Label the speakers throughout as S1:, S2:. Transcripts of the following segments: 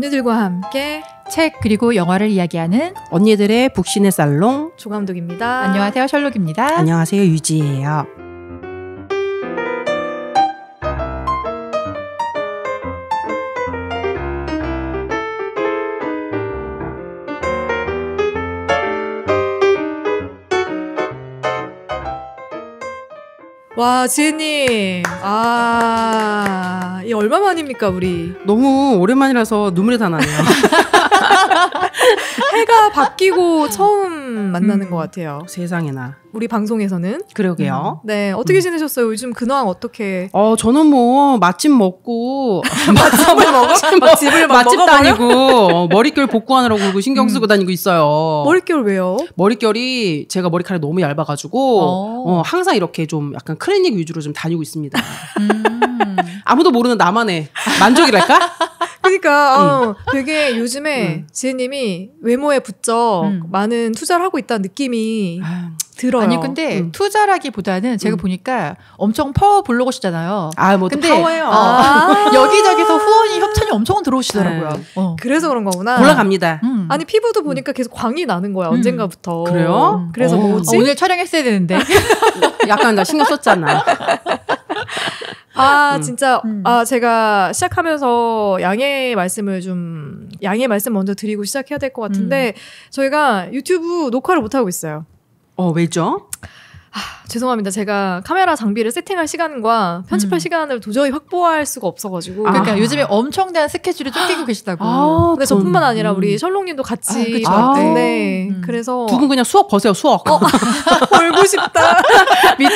S1: 언니들과 함께
S2: 책 그리고 영화를 이야기하는
S3: 언니들의 북신의 살롱
S1: 조감독입니다.
S2: 안녕하세요, 셜록입니다.
S3: 안녕하세요, 유지예요.
S1: 와, 지혜님. 이 얼마만입니까, 우리?
S3: 너무 오랜만이라서 눈물이 다 나네요.
S1: 해가 바뀌고 처음 만나는 것 같아요.
S3: 세상에나.
S1: 우리 방송에서는.
S3: 그러게요.
S1: 네, 어떻게 지내셨어요? 요즘 근황 어떻게?
S3: 저는 뭐 맛집 먹고
S1: 맛집을 먹어? 맛집을
S3: 맛집
S1: 먹어버려?
S3: 다니고 머릿결 복구하느라고 그러고 신경 쓰고 다니고 있어요.
S1: 머릿결 왜요?
S3: 머릿결이 제가 머리카락이 너무 얇아가지고 항상 이렇게 좀 약간 클리닉 위주로 좀 다니고 있습니다. 아무도 모르는 나만의 만족이랄까?
S1: 그러니까 되게 요즘에 지혜님이 외모에 부쩍 많은 투자를 하고 있다는 느낌이 들어요.
S2: 아니 근데 투자라기보다는 제가 보니까 엄청 파워 블로거시잖아요.
S3: 뭐
S2: 근데
S3: 파워예요.
S2: 여기저기서 후원이 협찬이 엄청 들어오시더라고요.
S1: 그래서 그런 거구나.
S3: 올라갑니다.
S1: 아니 피부도 보니까 계속 광이 나는 거야. 언젠가부터.
S3: 그래요?
S1: 그래서 뭐지?
S2: 오늘 촬영했어야 되는데.
S3: 약간 나 신경 썼잖아.
S1: 진짜 제가 시작하면서 양해 말씀 먼저 드리고 시작해야 될 것 같은데 저희가 유튜브 녹화를 못 하고 있어요.
S3: 왜죠?
S1: 죄송합니다. 제가 카메라 장비를 세팅할 시간과 편집할 시간을 도저히 확보할 수가 없어가지고.
S2: 그러니까 요즘에 엄청난 스케줄이 쫓기고 계시다고.
S1: 근데 저뿐만 아니라 우리 셜록님도 같이. 네. 그래서
S3: 두 분 그냥 수억 버세요, 수억.
S1: 벌고 싶다.
S2: 미투.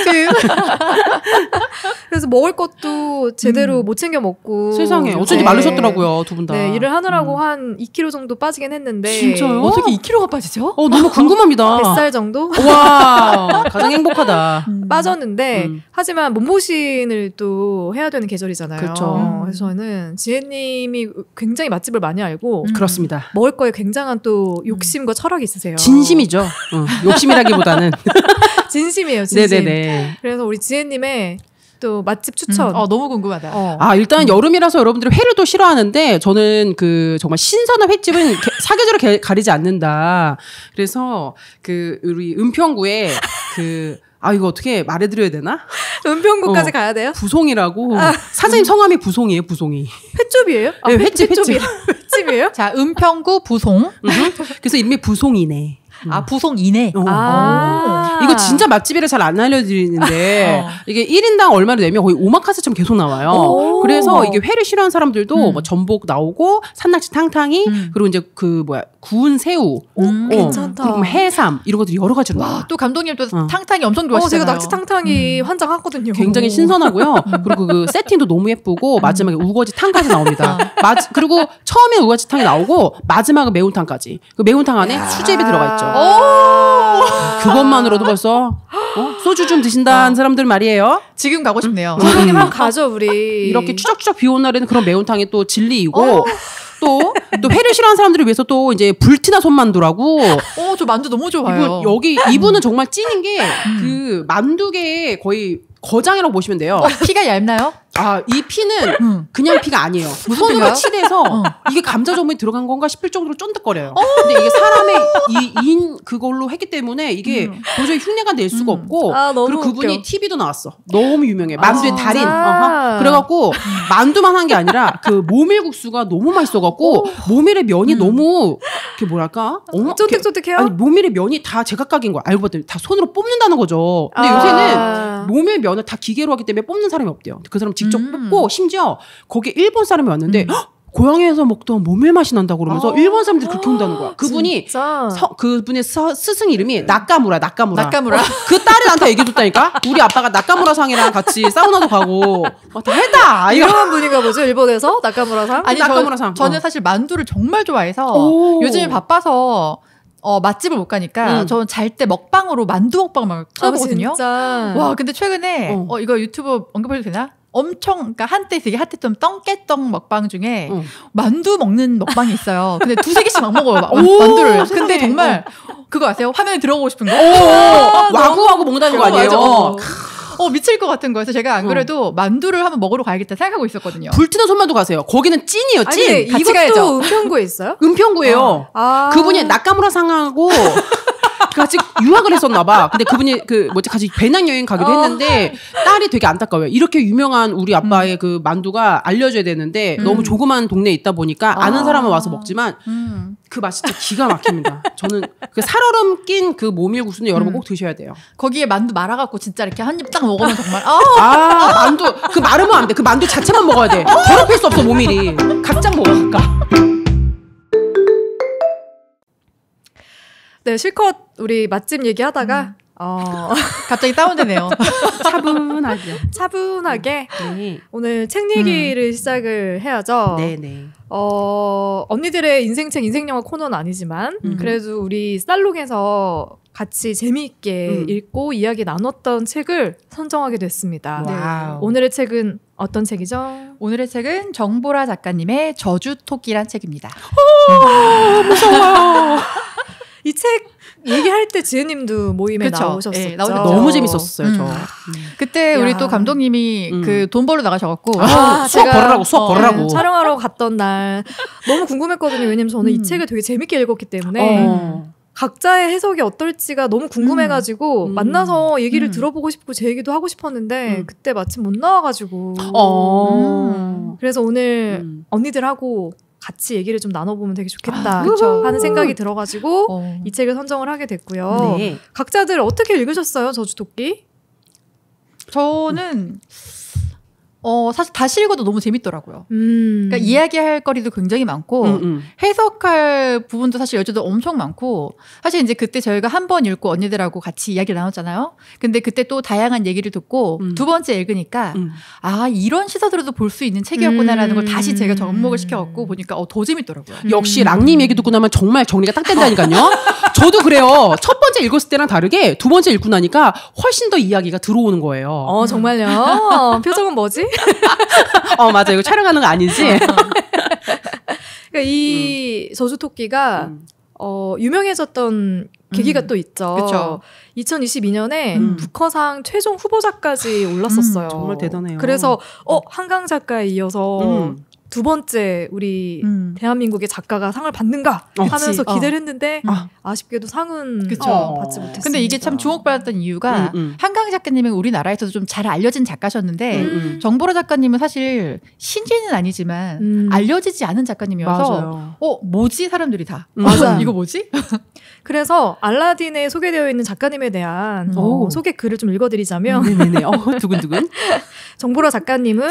S1: 그래서 먹을 것도 제대로 못 챙겨 먹고.
S3: 세상에 어쩐지 마르셨더라고요, 두 분 다.
S1: 네, 일을 하느라고 한 2kg 정도 빠지긴 했는데.
S3: 진짜요?
S2: 어떻게 2kg가 빠지죠?
S3: 너무 궁금합니다.
S1: 뱃살 정도?
S3: 와, 가장 행복하다.
S1: 빠졌는데 하지만 몸보신을 또 해야 되는 계절이잖아요.
S3: 그렇죠.
S1: 그래서 저는 지혜님이 굉장히 맛집을 많이 알고
S3: 그렇습니다.
S1: 먹을 거에 굉장한 또 욕심과 철학이 있으세요.
S3: 진심이죠. 욕심이라기보다는
S1: 진심이에요. 진심.
S3: 네네네.
S1: 그래서 우리 지혜님의 또 맛집 추천.
S2: 너무 궁금하다.
S3: 일단 여름이라서 여러분들이 회를 또 싫어하는데 저는 그 정말 신선한 횟집은 사계절을 가리지 않는다. 그래서 그 우리 은평구에 이거 어떻게 말해드려야 되나?
S1: 은평구까지 가야 돼요?
S3: 부송이라고. 사장님 성함이 부송이에요, 부송이.
S1: 횟집이에요?
S3: 네, 횟집이에요.
S1: 횟집이에요?
S2: 자, 은평구 부송.
S3: 그래서 이름이 부송이네.
S2: 부송이네.
S3: 이거 진짜 맛집이라 잘 안 알려드리는데 이게 1인당 얼마를 내면 거의 오마카세처럼 계속 나와요. 그래서 이게 회를 싫어하는 사람들도 뭐 전복 나오고 산낙지 탕탕이 그리고 이제 구운 새우
S1: 괜찮다.
S3: 그리고 해삼 이런 것들이 여러 가지로 나와요.
S2: 또 감독님도 탕탕이 엄청 좋아하시잖아요.
S1: 제가 낙지 탕탕이 환장하거든요.
S3: 굉장히 신선하고요. 그리고 그 세팅도 너무 예쁘고 마지막에 우거지 탕까지 나옵니다. 그리고 처음에 우거지 탕이 나오고 마지막은 매운탕까지. 그 매운탕 안에 수제비 들어가 있죠. 그것만으로도 벌써 소주 좀 드신다는 사람들 말이에요.
S2: 지금 가고 싶네요.
S1: 감독님 한번 가죠, 우리.
S3: 이렇게 추적추적 비 오는 날에는 그런 매운탕이 또 진리이고 또 회를 싫어하는 사람들을 위해서 또 이제 불티나 손만두라고.
S2: 저 만두 너무 좋아요.
S3: 이분은 정말 찐인 게 그 만두계의 거의 거장이라고 보시면 돼요.
S2: 피가 얇나요?
S3: 이 피는 그냥 피가 아니에요. 손으로
S2: 피인가요?
S3: 치대서 이게 감자 전분이 들어간 건가 싶을 정도로 쫀득거려요. 근데 이게 사람의 인 그걸로 했기 때문에 이게 도저히 흉내가 낼 수가 없고
S1: 너무
S3: 그리고 그분이
S1: 웃겨.
S3: TV도 나왔어. 너무 유명해. 만두의 달인.
S1: 진짜?
S3: 그래갖고 만두만 한 게 아니라 그 모밀국수가 너무 맛있어갖고 모밀의 면이 너무 그게 뭐랄까?
S1: 쫀득쫀득해요?
S3: 아니 모밀의 면이 다 제각각인 거야. 알고 봤더니 다 손으로 뽑는다는 거죠. 근데 요새는 모밀 면을 다 기계로 하기 때문에 뽑는 사람이 없대요. 그 사람 직접 뽑고 심지어 거기에 일본 사람이 왔는데 고향에서 먹던 모밀 맛이 난다고 그러면서 일본 사람들이 그렇게 온다는 거야. 그분이 그분의 스승 이름이 나카무라. 그 딸이 나한테 얘기해줬다니까. 우리 아빠가 나카무라 상이랑 같이 사우나도 가고 다 했다.
S1: 유명한 분인가 보죠, 일본에서 나카무라 상.
S2: 아니
S3: 나카무라 상.
S2: 저는 사실 만두를 정말 좋아해서 요즘에 바빠서 맛집을 못 가니까 저는 잘 때 먹방으로 만두 먹방을 쳐보거든요.
S1: 진짜.
S2: 와, 근데 최근에 이거 유튜브 언급해도 되나? 그러니까 한때 되게 핫했던 똥깨떡 먹방 중에 만두 먹는 먹방이 있어요. 근데 2-3개씩 막 먹어요. 만두를. 근데 정말 그거 아세요? 화면에 들어가고 싶은 거?
S3: 와구와구 먹는다는 거 아니에요?
S2: 미칠 것 같은 거여서 제가 안 그래도 만두를 한번 먹으러 가야겠다 생각하고 있었거든요.
S3: 불티는 손만두 가세요. 거기는 찐이에요, 찐.
S1: 아니,
S3: 같이
S1: 이것도
S3: 가야죠.
S1: 은평구에 있어요?
S3: 은평구예요. 그분이 낙가무라 상하고 같이 유학을 했었나봐. 근데 그분이 같이 배낭여행 가기도 했는데 딸이 되게 안타까워요. 이렇게 유명한 우리 아빠의 그 만두가 알려줘야 되는데 너무 조그만 동네에 있다 보니까 아는 사람은 와서 먹지만 그 맛이 진짜 기가 막힙니다. 저는 그 살얼음 낀 그 모밀국수는 여러분 꼭 드셔야 돼요.
S2: 거기에 만두 말아갖고 진짜 이렇게 한 입 딱 먹으면 정말
S3: 만두 그 마르면 안 돼. 그 만두 자체만 먹어야 돼. 괴롭힐 수 없어 모밀이. 각장 먹어 각각.
S1: 네, 실컷 우리 맛집 얘기하다가
S2: 갑자기 다운되네요.
S1: 차분하게
S3: 네.
S1: 오늘 책 얘기를 시작을 해야죠.
S3: 네네.
S1: 언니들의 인생책, 인생영화 코너는 아니지만 그래도 우리 살롱에서 같이 재미있게 읽고 이야기 나눴던 책을 선정하게 됐습니다.
S3: 와우.
S1: 오늘의 책은 어떤 책이죠?
S2: 오늘의 책은 정보라 작가님의 저주토끼란 책입니다.
S3: 무서워요.
S1: 이 책 얘기할 때 지혜님도 모임에
S2: 그쵸?
S1: 나오셨었죠.
S2: 네, 나오셨죠.
S3: 너무 재밌었어요. 저.
S2: 그때
S1: 야.
S2: 우리 또 감독님이 그 돈 벌러 나가셔갖고
S3: 수업
S1: 제가,
S3: 수업 걸으라고.
S1: 촬영하러 갔던 날 너무 궁금했거든요. 왜냐면 저는 이 책을 되게 재밌게 읽었기 때문에 각자의 해석이 어떨지가 너무 궁금해가지고 만나서 얘기를 들어보고 싶고 제 얘기도 하고 싶었는데 그때 마침 못 나와가지고 그래서 오늘 언니들하고 같이 얘기를 좀 나눠보면 되게 좋겠다 하는 생각이 들어가지고 이 책을 선정을 하게 됐고요.
S3: 네.
S1: 각자들 어떻게 읽으셨어요? 저주토끼?
S2: 저는 사실 다시 읽어도 너무 재밌더라고요. 그러니까 이야기할 거리도 굉장히 많고 해석할 부분도 사실 여자도 엄청 많고 사실 이제 그때 저희가 한 번 읽고 언니들하고 같이 이야기를 나눴잖아요. 근데 그때 또 다양한 얘기를 듣고 두 번째 읽으니까 이런 시선으로도 볼 수 있는 책이었구나라는 걸 다시 제가 접목을 시켜갖고 보니까 더 재밌더라고요.
S3: 역시 랑님 얘기 듣고 나면 정말 정리가 딱 된다니까요. 저도 그래요. 첫 번째 읽었을 때랑 다르게 두 번째 읽고 나니까 훨씬 더 이야기가 들어오는 거예요.
S1: 정말요? 표정은 뭐지?
S3: 맞아. 이거 촬영하는 거 아니지?
S1: 그러니까 이 저주토끼가 유명해졌던 계기가 또 있죠.
S2: 그쵸.
S1: 2022년에 부커상 최종 후보자까지 올랐었어요.
S3: 정말 대단해요.
S1: 그래서 한강 작가에 이어서 두 번째 우리 대한민국의 작가가 상을 받는가 하면서 기대를 했는데 아쉽게도 상은 받지 못했습니다.
S2: 근데 이게 참 주목받았던 이유가 한강 작가님은 우리나라에서도 좀 잘 알려진 작가셨는데 정보라 작가님은 사실 신지는 아니지만 알려지지 않은 작가님이어서
S3: 맞아요.
S2: 뭐지 사람들이 다
S1: 맞아.
S2: 이거 뭐지?
S1: 그래서 알라딘에 소개되어 있는 작가님에 대한 소개 글을 좀 읽어드리자면
S3: 네네네. 두근두근.
S1: 정보라 작가님은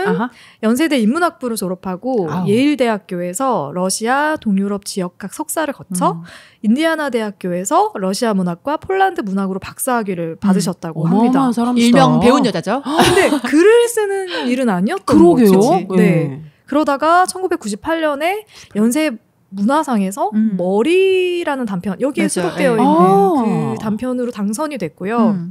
S1: 연세대 인문학부를 졸업하고 예일대학교에서 러시아 동유럽 지역학 석사를 거쳐 인디아나 대학교에서 러시아 문학과 폴란드 문학으로 박사학위를 받으셨다고 합니다.
S3: 어마어마한 사람이시다.
S2: 일명 배운 여자죠.
S1: 근데 글을 쓰는 일은 아니었던
S3: 그러게요.
S1: 거지. 네. 그러다가 1998년에 연세 문화상에서 머리라는 단편 여기에 수록되어 있는 그 단편으로 당선이 됐고요.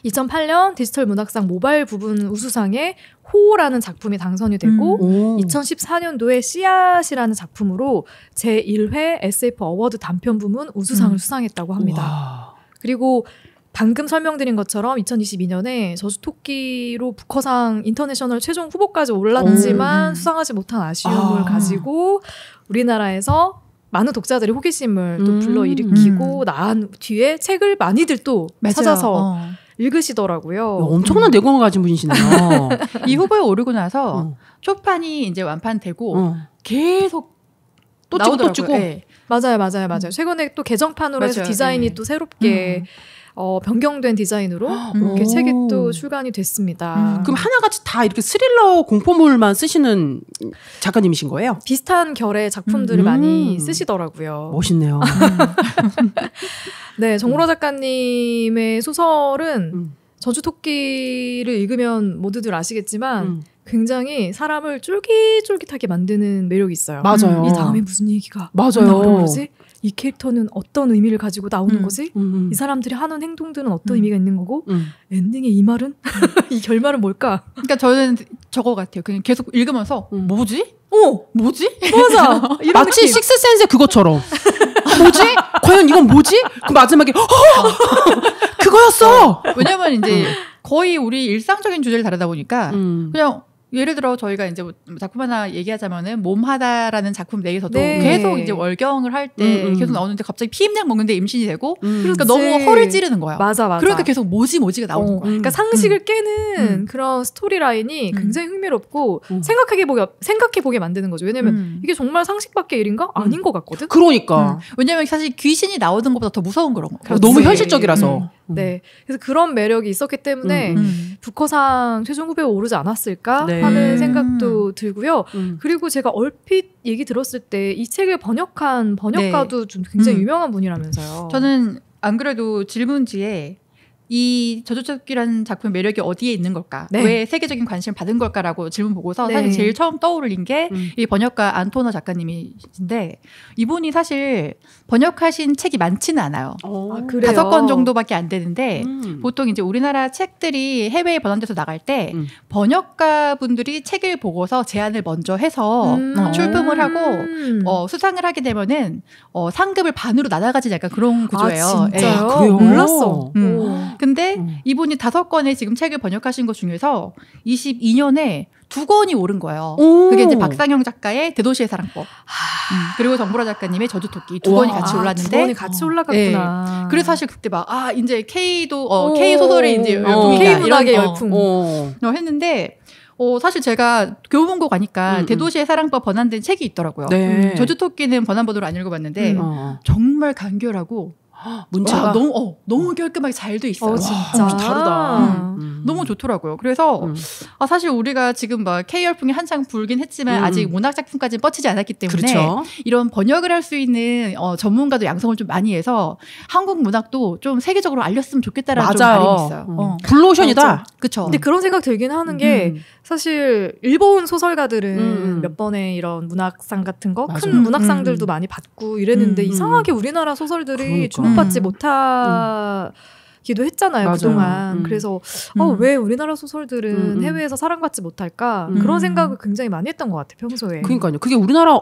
S1: 2008년 디지털 문학상 모바일 부분 우수상에 호라는 작품이 당선이 되고 2014년도에 씨앗이라는 작품으로 제1회 SF 어워드 단편 부문 우수상을 수상했다고 합니다.
S3: 와.
S1: 그리고 방금 설명드린 것처럼 2022년에 저주토끼로 부커상 인터내셔널 최종 후보까지 올랐지만 수상하지 못한 아쉬움을 가지고 우리나라에서 많은 독자들이 호기심을 또 불러일으키고 나한 뒤에 책을 많이들 또 찾아서 읽으시더라고요.
S3: 엄청난 내공을 가진 분이시네요.
S2: 이 후보에 오르고 나서 초판이 이제 완판되고 계속
S3: 또 찍고 또 찍고.
S1: 네. 맞아요. 최근에 또 개정판으로 해서 디자인이 또 새롭게 변경된 디자인으로 이렇게 책이 또 출간이 됐습니다.
S3: 그럼 하나같이 다 이렇게 스릴러 공포물만 쓰시는 작가님이신 거예요?
S1: 비슷한 결의 작품들을 많이 쓰시더라고요.
S3: 멋있네요.
S1: 네, 정보라 작가님의 소설은 저주토끼를 읽으면 모두들 아시겠지만 굉장히 사람을 쫄깃쫄깃하게 만드는 매력이 있어요.
S3: 맞아요.
S1: 이 다음에 무슨 얘기가
S3: 맞아요.
S1: 거지? 이 캐릭터는 어떤 의미를 가지고 나오는 거지? 이 사람들이 하는 행동들은 어떤 의미가 있는 거고 엔딩의 이 말은? 이 결말은 뭘까?
S2: 그러니까 저는 저거 같아요. 그냥 계속 읽으면서 뭐지? 뭐지?
S1: 맞아.
S3: 마치 식스센스의 그것처럼 뭐지? 과연 이건 뭐지? 그 마지막에 그거였어.
S2: 왜냐면 이제 거의 우리 일상적인 주제를 다루다 보니까 그냥 예를 들어 저희가 이제 작품 하나 얘기하자면은 몸하다라는 작품 내에서도 네. 계속 이제 월경을 할 때 계속 나오는데 갑자기 피임약 먹는데 임신이 되고 그러니까 너무 허를 찌르는 거야.
S1: 맞아.
S2: 그러니까 계속 뭐지가 나오는 거야.
S1: 그러니까 상식을 깨는 그런 스토리 라인이 굉장히 흥미롭고 생각해보게 만드는 거죠. 왜냐면 이게 정말 상식 밖의 일인가? 아닌 것 같거든.
S3: 그러니까
S2: 왜냐면 사실 귀신이 나오는 것보다 더 무서운 그런 거.
S3: 너무 현실적이라서.
S1: 네. 그래서 그런 매력이 있었기 때문에 부커상 최종 후보에 오르지 않았을까
S3: 네.
S1: 하는 생각도 들고요. 그리고 제가 얼핏 얘기 들었을 때 이 책을 번역한 번역가도 네. 좀 굉장히 유명한 분이라면서요.
S2: 저는 안 그래도 질문지에 이 저주토끼라는 작품의 매력이 어디에 있는 걸까? 네. 왜 세계적인 관심을 받은 걸까라고 질문 보고서 네. 사실 제일 처음 떠오르는 게 이 번역가 안토너 작가님이신데 이분이 사실 번역하신 책이 많지는 않아요. 5권 정도밖에 안 되는데 보통 이제 우리나라 책들이 해외에 번역돼서 나갈 때 번역가 분들이 책을 보고서 제안을 먼저 해서 출품을 하고 수상을 하게 되면은 상급을 반으로 나눠가지 약간 그런 구조예요.
S1: 아, 진짜요?
S3: 네. 그래요?
S1: 몰랐어.
S2: 근데 이분이 5권의 지금 책을 번역하신 것 중에서 22년에 2권이 오른 거예요. 그게 이제 박상영 작가의 대도시의 사랑법 그리고 정보라 작가님의 저주토끼 2권이 같이 올랐는데
S1: 2권이 같이 올라갔구나.
S2: 네. 그래서 사실 그때 막 이제 K도 K 소설의 이제
S1: K 문학의 열풍
S2: 했는데 사실 제가 교보문고 가니까 대도시의 사랑법 번안된 책이 있더라고요.
S3: 네.
S2: 저주토끼는 번안본으로 안 읽어봤는데 정말 간결하고 문체가 너무 깔끔하게 잘 돼 있어요.
S1: 진짜
S3: 다르다.
S2: 너무 좋더라고요. 그래서 사실 우리가 지금 막 K 열풍이 한창 불긴 했지만 아직 문학 작품까지는 뻗치지 않았기 때문에
S3: 그렇죠.
S2: 이런 번역을 할 수 있는 전문가도 양성을 좀 많이 해서 한국 문학도 좀 세계적으로 알렸으면 좋겠다라는 좀 바람이 있어요.
S3: 블루오션이다.
S2: 그렇죠.
S1: 근데 그런 생각 들긴 하는 게 사실 일본 소설가들은 몇 번의 이런 문학상 같은 거 큰 문학상들도 많이 받고 이랬는데 이상하게 우리나라 소설들이 주목받지 못하기도 했잖아요. 맞아요. 그동안. 그래서 왜 우리나라 소설들은 해외에서 사랑받지 못할까 그런 생각을 굉장히 많이 했던 것 같아요. 평소에.
S3: 그러니까요. 그게 우리나라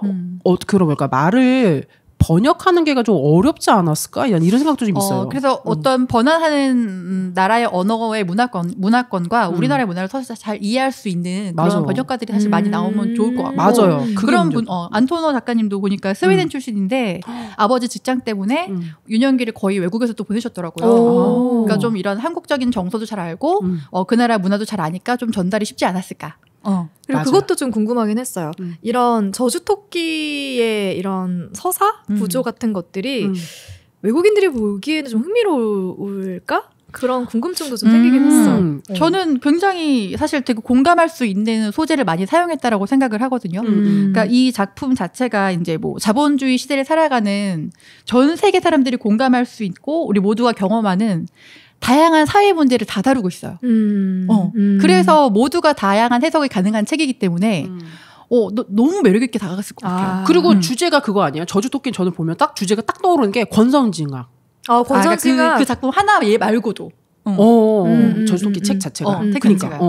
S3: 그러니까 말을 번역하는 게가 좀 어렵지 않았을까? 이런 생각도 좀 있어요.
S2: 그래서 어떤 번안하는 나라의 언어의 문화권과 우리나라의 문화를 잘 이해할 수 있는 그런 번역가들이 사실 많이 나오면 좋을 것 같고.
S3: 맞아요.
S2: 그런 분, 안토너 작가님도 보니까 스웨덴 출신인데 아버지 직장 때문에 유년기를 거의 외국에서 또 보내셨더라고요. 그러니까 좀 이런 한국적인 정서도 잘 알고 그 나라 문화도 잘 아니까 좀 전달이 쉽지 않았을까.
S1: 그리고 맞아. 그것도 좀 궁금하긴 했어요. 이런 저주토끼의 이런 서사 구조 같은 것들이 외국인들이 보기에는 좀 흥미로울까? 그런 궁금증도 좀 생기긴 했어.
S2: 저는 굉장히 사실 되게 공감할 수 있는 소재를 많이 사용했다라고 생각을 하거든요. 그러니까 이 작품 자체가 이제 뭐 자본주의 시대를 살아가는 전 세계 사람들이 공감할 수 있고 우리 모두가 경험하는 다양한 사회 문제를 다 다루고 있어요. 그래서 모두가 다양한 해석이 가능한 책이기 때문에 너무 매력 있게 다가갔을 것 같아요.
S3: 그리고 주제가 그거 아니에요? 저주토끼는 저는 보면 딱 주제가 딱 떠오르는 게 권선징악.
S1: 권선징악.
S2: 그러니까 그 작품 하나 얘 말고도.
S3: 저주토끼 책 자체가. 그러니까.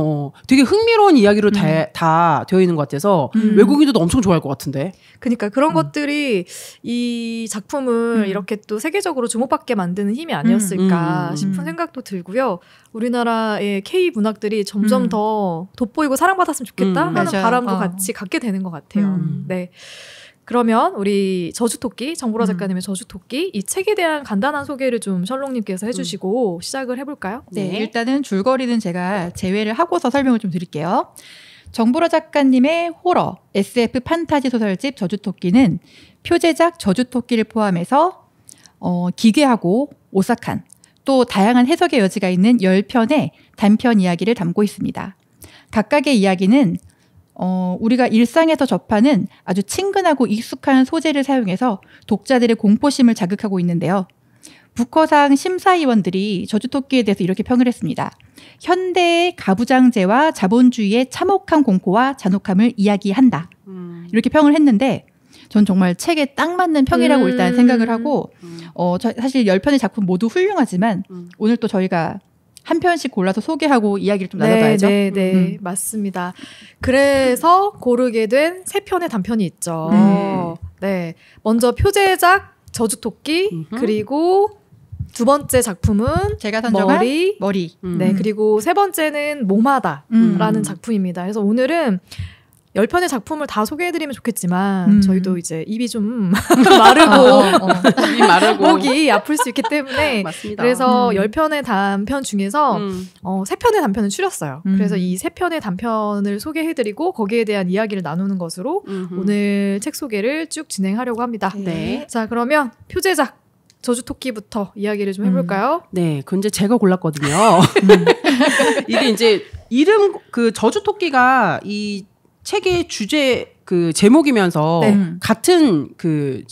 S3: 되게 흥미로운 이야기로 다 되어 있는 것 같아서 외국인들도 엄청 좋아할 것 같은데.
S1: 그러니까 그런 것들이 이 작품을 이렇게 또 세계적으로 주목받게 만드는 힘이 아니었을까 싶은 생각도 들고요. 우리나라의 K 문학들이 점점 더 돋보이고 사랑받았으면 좋겠다 하는
S2: 맞아요.
S1: 바람도 같이 갖게 되는 것 같아요. 네. 그러면 우리 저주토끼, 정보라 작가님의 저주토끼 이 책에 대한 간단한 소개를 좀 셜록님께서 해주시고 시작을 해볼까요?
S2: 네, 일단은 줄거리는 제가 제외를 하고서 설명을 좀 드릴게요. 정보라 작가님의 호러, SF 판타지 소설집 저주토끼는 표제작 저주토끼를 포함해서 기괴하고 오싹한 또 다양한 해석의 여지가 있는 10편의 단편 이야기를 담고 있습니다. 각각의 이야기는 우리가 일상에서 접하는 아주 친근하고 익숙한 소재를 사용해서 독자들의 공포심을 자극하고 있는데요. 부커상 심사위원들이 저주토끼에 대해서 이렇게 평을 했습니다. 현대의 가부장제와 자본주의의 참혹한 공포와 잔혹함을 이야기한다. 이렇게 평을 했는데 전 정말 책에 딱 맞는 평이라고 일단 생각을 하고 사실 10편의 작품 모두 훌륭하지만 오늘 또 저희가 한 편씩 골라서 소개하고 이야기를 좀 나눠봐야죠.
S1: 네, 맞습니다. 그래서 고르게 된 3편의 단편이 있죠. 네, 먼저 표제작 저주토끼 그리고 두 번째 작품은
S2: 제가 선정한 머리.
S1: 네, 그리고 세 번째는 몸하다라는 작품입니다. 그래서 오늘은 10편의 작품을 다 소개해드리면 좋겠지만 저희도 이제 입이 좀 마르고 목이 아플 수 있기 때문에
S3: 맞습니다.
S1: 그래서 10편의 단편 중에서 3편의 단편을 추렸어요. 그래서 이 3편의 단편을 소개해드리고 거기에 대한 이야기를 나누는 것으로 오늘 책 소개를 쭉 진행하려고 합니다.
S3: 네.
S1: 자, 그러면 표제작 저주토끼부터 이야기를 좀 해볼까요?
S3: 네, 그 이제 제가 골랐거든요. 이게 이제 이름 그 저주토끼가 이 책의 주제 그 제목이면서 같은 그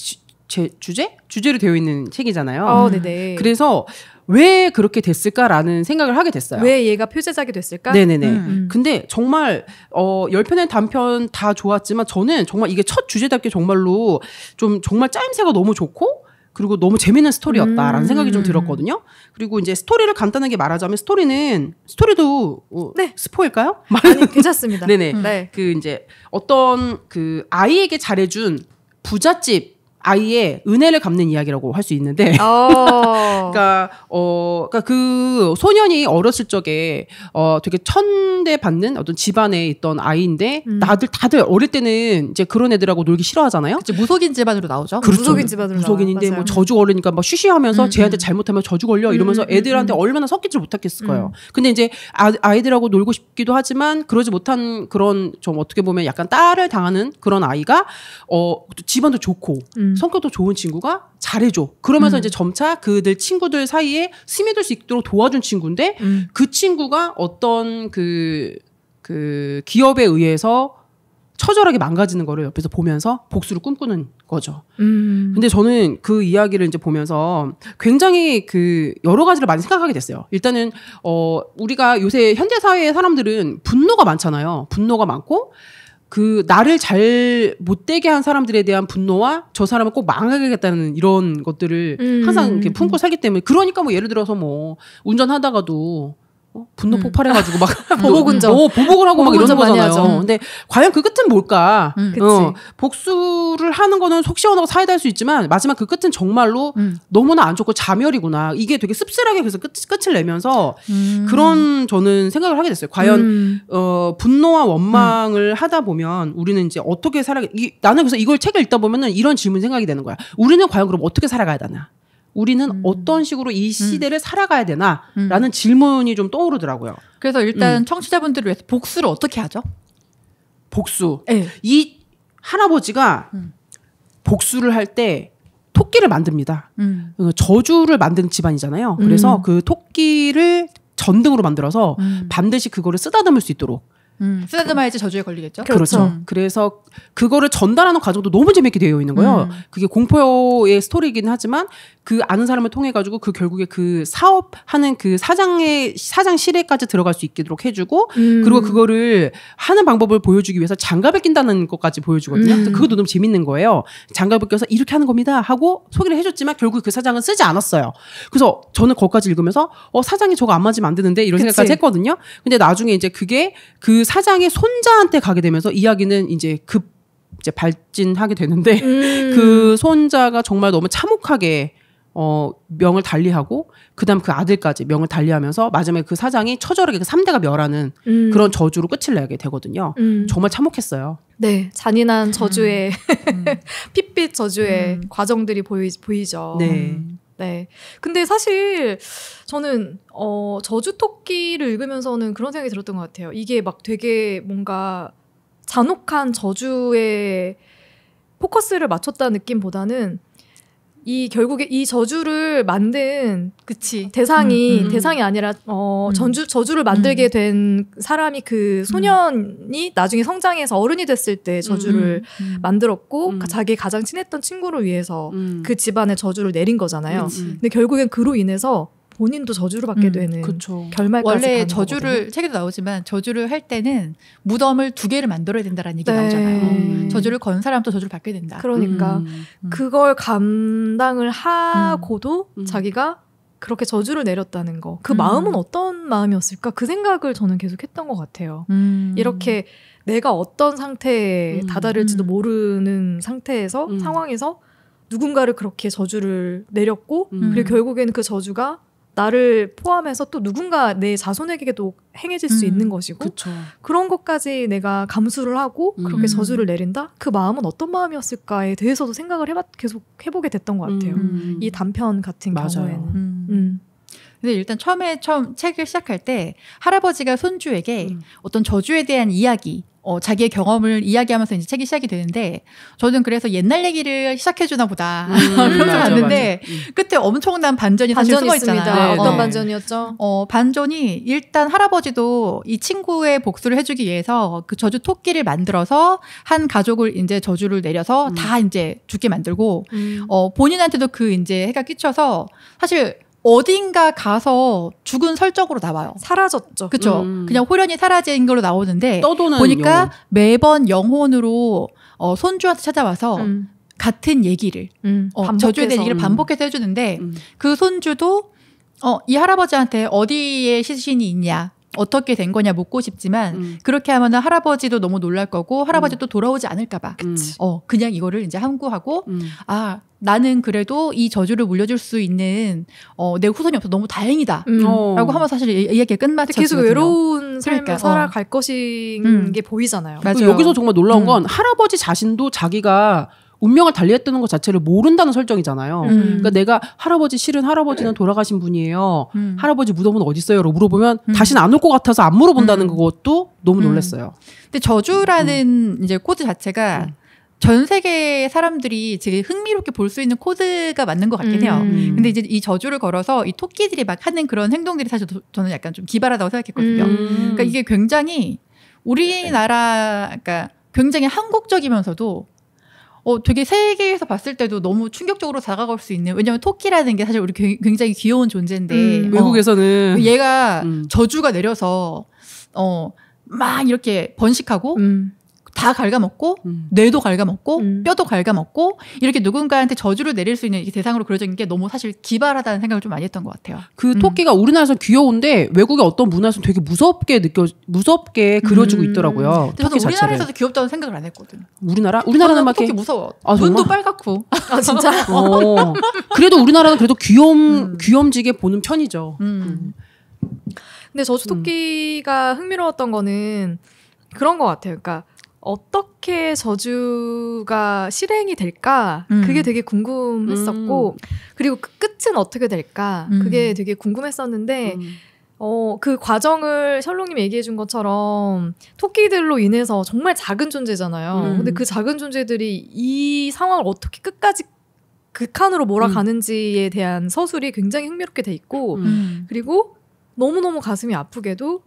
S3: 주제로 되어 있는 책이잖아요.
S1: 네네.
S3: 그래서 왜 그렇게 됐을까라는 생각을 하게 됐어요.
S1: 왜 얘가 표제작이 됐을까?
S3: 네네네. 근데 정말 10편의 단편 다 좋았지만 저는 정말 이게 첫 주제답게 정말로 좀 정말 짜임새가 너무 좋고 그리고 너무 재밌는 스토리였다라는 생각이 좀 들었거든요. 그리고 이제 스토리를 간단하게 말하자면 스토리도
S1: 네.
S3: 스포일까요?
S1: 아니, 괜찮습니다.
S3: 네네.
S1: 네.
S3: 그 이제 어떤 그 아이에게 잘해준 부잣집 아이의 은혜를 갚는 이야기라고 할 수 있는데, 그러니까 그 소년이 어렸을 적에 되게 천대받는 어떤 집안에 있던 아이인데, 다들 어릴 때는 이제 그런 애들하고 놀기 싫어하잖아요.
S2: 그치, 무속인 집안으로 나오죠.
S3: 그렇죠.
S1: 무속인 집안으로
S3: 무속인인데 뭐 저주 걸리니까 막 쉬쉬하면서 쟤한테 잘못하면 저주 걸려 이러면서 애들한테 얼마나 섞이질 못했을 거예요. 근데 이제 아이들하고 놀고 싶기도 하지만 그러지 못한 그런 좀 어떻게 보면 약간 딸을 당하는 그런 아이가 집안도 좋고. 성격도 좋은 친구가 잘해줘. 그러면서 이제 점차 그들 친구들 사이에 스며들 수 있도록 도와준 친구인데 그 친구가 어떤 그 기업에 의해서 처절하게 망가지는 거를 옆에서 보면서 복수를 꿈꾸는 거죠. 근데 저는 그 이야기를 이제 보면서 굉장히 그 여러 가지를 많이 생각하게 됐어요. 일단은 우리가 요새 현대 사회의 사람들은 분노가 많잖아요. 분노가 많고 그 나를 잘 못되게 한 사람들에 대한 분노와 저 사람을 꼭 망하겠다는 이런 것들을 항상 이렇게 품고 살기 때문에 그러니까 뭐 예를 들어서 뭐 운전하다가도 분노 폭발해가지고 막
S1: 보복운전
S3: 보복을 하고 막 이러는 거잖아요. 근데 과연 그 끝은 뭘까? 복수를 하는 거는 속 시원하고 사이다할 수 있지만 마지막 그 끝은 정말로 너무나 안 좋고 자멸이구나. 이게 되게 씁쓸하게 그래서 끝을 내면서 그런 저는 생각을 하게 됐어요. 과연 분노와 원망을 하다 보면 우리는 이제 어떻게 나는 그래서 이걸 책을 읽다 보면은 이런 질문 생각이 되는 거야. 우리는 과연 그럼 어떻게 살아가야 되나? 우리는 어떤 식으로 이 시대를 살아가야 되나라는 질문이 좀 떠오르더라고요.
S2: 그래서 일단 청취자분들을 위해서 복수를 어떻게 하죠?
S3: 복수. 이 할아버지가 복수를 할 때 토끼를 만듭니다. 저주를 만드는 집안이잖아요. 그래서 그 토끼를 전등으로 만들어서 반드시 그거를 쓰다듬을 수 있도록
S2: 쓰다듬어야지 저주에 걸리겠죠?
S3: 그렇죠. 그래서 그거를 전달하는 과정도 너무 재밌게 되어 있는 거예요. 그게 공포의 스토리이긴 하지만 그 아는 사람을 통해 가지고 그 결국에 그 사업하는 그 사장실에까지 들어갈 수 있도록 해주고 그리고 그거를 하는 방법을 보여주기 위해서 장갑을 낀다는 것까지 보여주거든요. 그래서 그것도 너무 재밌는 거예요. 장갑을 껴서 이렇게 하는 겁니다 하고 소개를 해줬지만 결국 그 사장은 쓰지 않았어요. 그래서 저는 거기까지 읽으면서 사장이 저거 안 맞으면 안 되는데 이런 생각까지 했거든요. 근데 나중에 이제 그게 그 사장의 손자한테 가게 되면서 이야기는 이제 이제 발진하게 되는데 그 손자가 정말 너무 참혹하게 명을 달리하고 그다음 그 아들까지 명을 달리하면서 마지막에 그 사장이 처절하게 그 3대가 멸하는 그런 저주로 끝을 내게 되거든요. 정말 참혹했어요.
S1: 네, 잔인한 저주의 핏빛 저주의 과정들이 보이죠.
S3: 네.
S1: 네. 근데 사실 저는 저주토끼를 읽으면서는 그런 생각이 들었던 것 같아요. 이게 막 되게 뭔가 잔혹한 저주에 포커스를 맞췄다는 느낌보다는 결국에 이 저주를 만든 대상이 아니라 저주를 만들게 된 사람이 그 소년이 나중에 성장해서 어른이 됐을 때 저주를 만들었고 자기 가장 친했던 친구를 위해서 그 집안에 저주를 내린 거잖아요. 근데 결국엔 그로 인해서 본인도 저주를 받게 되는 결말까지
S2: 원래 저주를 책에도 나오지만 저주를 할 때는 무덤을 2개를 만들어야 된다라는 얘기 나오잖아요. 저주를 건 사람도 저주를 받게 된다.
S1: 그러니까 그걸 감당을 하고도 자기가 그렇게 저주를 내렸다는 거. 그 마음은 어떤 마음이었을까? 그 생각을 저는 계속 했던 것 같아요. 이렇게 내가 어떤 상태에 다다를지도 모르는 상황에서 누군가를 그렇게 저주를 내렸고 그리고 결국에는 그 저주가 나를 포함해서 또 누군가 내 자손에게도 행해질 수 있는 것이고
S3: 그쵸.
S1: 그런 것까지 내가 감수를 하고 그렇게 저주를 내린다? 그 마음은 어떤 마음이었을까에 대해서도 생각을 계속 해보게 됐던 것 같아요. 이 단편 같은
S3: 맞아요.
S1: 경우에는.
S2: 근데 일단 처음 책을 시작할 때 할아버지가 손주에게 어떤 저주에 대한 이야기, 자기의 경험을 이야기하면서 이제 책이 시작이 되는데 저는 그래서 옛날 얘기를 시작해주나 보다 그러면서 봤는데 끝에 엄청난 반전이 사실 숨어 있잖아요.
S1: 어떤 반전이었죠?
S2: 반전이 일단 할아버지도 이 친구의 복수를 해주기 위해서 그 저주 토끼를 만들어서 한 가족을 이제 저주를 내려서 다 이제 죽게 만들고 본인한테도 그 이제 해가 끼쳐서 사실 어딘가 가서 죽은 설정으로 나와요.
S1: 사라졌죠.
S2: 그렇죠. 그냥 호련히 사라진 걸로 나오는데
S3: 떠도는
S2: 보니까
S3: 영혼.
S2: 매번 영혼으로 손주한테 찾아와서 같은 얘기를 저주에 대한 얘기를 반복해서 해주는데 그 손주도 이 할아버지한테 어디에 시신이 있냐 어떻게 된 거냐 묻고 싶지만 그렇게 하면 할아버지도 너무 놀랄 거고 할아버지도 돌아오지 않을까 봐 그냥 이거를 이제 함구하고 나는 그래도 이 저주를 물려줄 수 있는 내 후손이 없어 너무 다행이다 라고 하면 사실 이야기가 끝마쳤거든요.
S1: 계속 외로운 삶을 살아갈 것인 게 보이잖아요.
S3: 맞아요. 여기서 정말 놀라운 건 할아버지 자신도 자기가 운명을 달리했다는 것 자체를 모른다는 설정이잖아요. 그러니까 내가 실은 할아버지는 돌아가신 분이에요. 할아버지 무덤은 어디 있어요? 라고 물어보면 다시는 안 올 것 같아서 안 물어본다는 것도 너무 놀랐어요.
S2: 근데 저주라는 이제 코드 자체가 전 세계 사람들이 되게 흥미롭게 볼 수 있는 코드가 맞는 것 같긴 해요. 근데 이제 이 저주를 걸어서 이 토끼들이 막 하는 그런 행동들이 사실 저는 약간 좀 기발하다고 생각했거든요. 그러니까 이게 굉장히 우리나라, 그러니까 굉장히 한국적이면서도 되게 세계에서 봤을 때도 너무 충격적으로 다가갈 수 있는, 왜냐면 토끼라는 게 사실 우리 굉장히 귀여운 존재인데
S3: 외국에서는
S2: 얘가 저주가 내려서 막 이렇게 번식하고 다 갉아먹고 뇌도 갉아먹고 뼈도 갉아먹고 이렇게 누군가한테 저주를 내릴 수 있는 대상으로 그려져 있는 게 너무 사실 기발하다는 생각을 좀 많이 했던 것 같아요.
S3: 그 토끼가 우리나라에서 귀여운데 외국의 어떤 문화에서는 되게 무섭게 그려지고 있더라고요.
S2: 저는 우리나라에서도 귀엽다는 생각을 안 했거든.
S3: 우리나라는 막
S2: 토끼 무서워. 눈도 빨갛고.
S1: 진짜?
S3: 그래도 우리나라는 그래도 귀염지게 보는 편이죠.
S1: 근데 저주 토끼가 흥미로웠던 거는 그런 것 같아요. 그러니까 어떻게 저주가 실행이 될까? 그게 되게 궁금했었고, 그리고 그 끝은 어떻게 될까? 그게 되게 궁금했었는데, 그 과정을 셜록님이 얘기해 준 것처럼 토끼들로 인해서 정말 작은 존재잖아요. 근데 그 작은 존재들이 이 상황을 어떻게 끝까지 극한으로 몰아가는지에 대한 서술이 굉장히 흥미롭게 돼 있고, 그리고 너무너무 가슴이 아프게도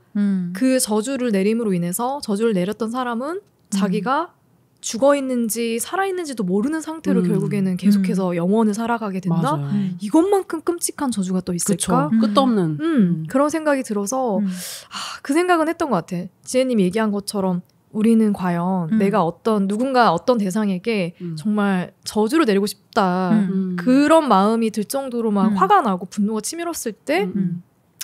S1: 그 저주를 내림으로 인해서 저주를 내렸던 사람은 자기가 죽어있는지 살아있는지도 모르는 상태로 결국에는 계속해서 영원을 살아가게 된다? 이것만큼 끔찍한 저주가 또 있을까?
S3: 끝도 없는.
S1: 그런 생각이 들어서 그 생각은 했던 것 같아. 지혜님이 얘기한 것처럼 우리는 과연 내가 누군가 어떤 대상에게 정말 저주를 내리고 싶다. 그런 마음이 들 정도로 막 화가 나고 분노가 치밀었을 때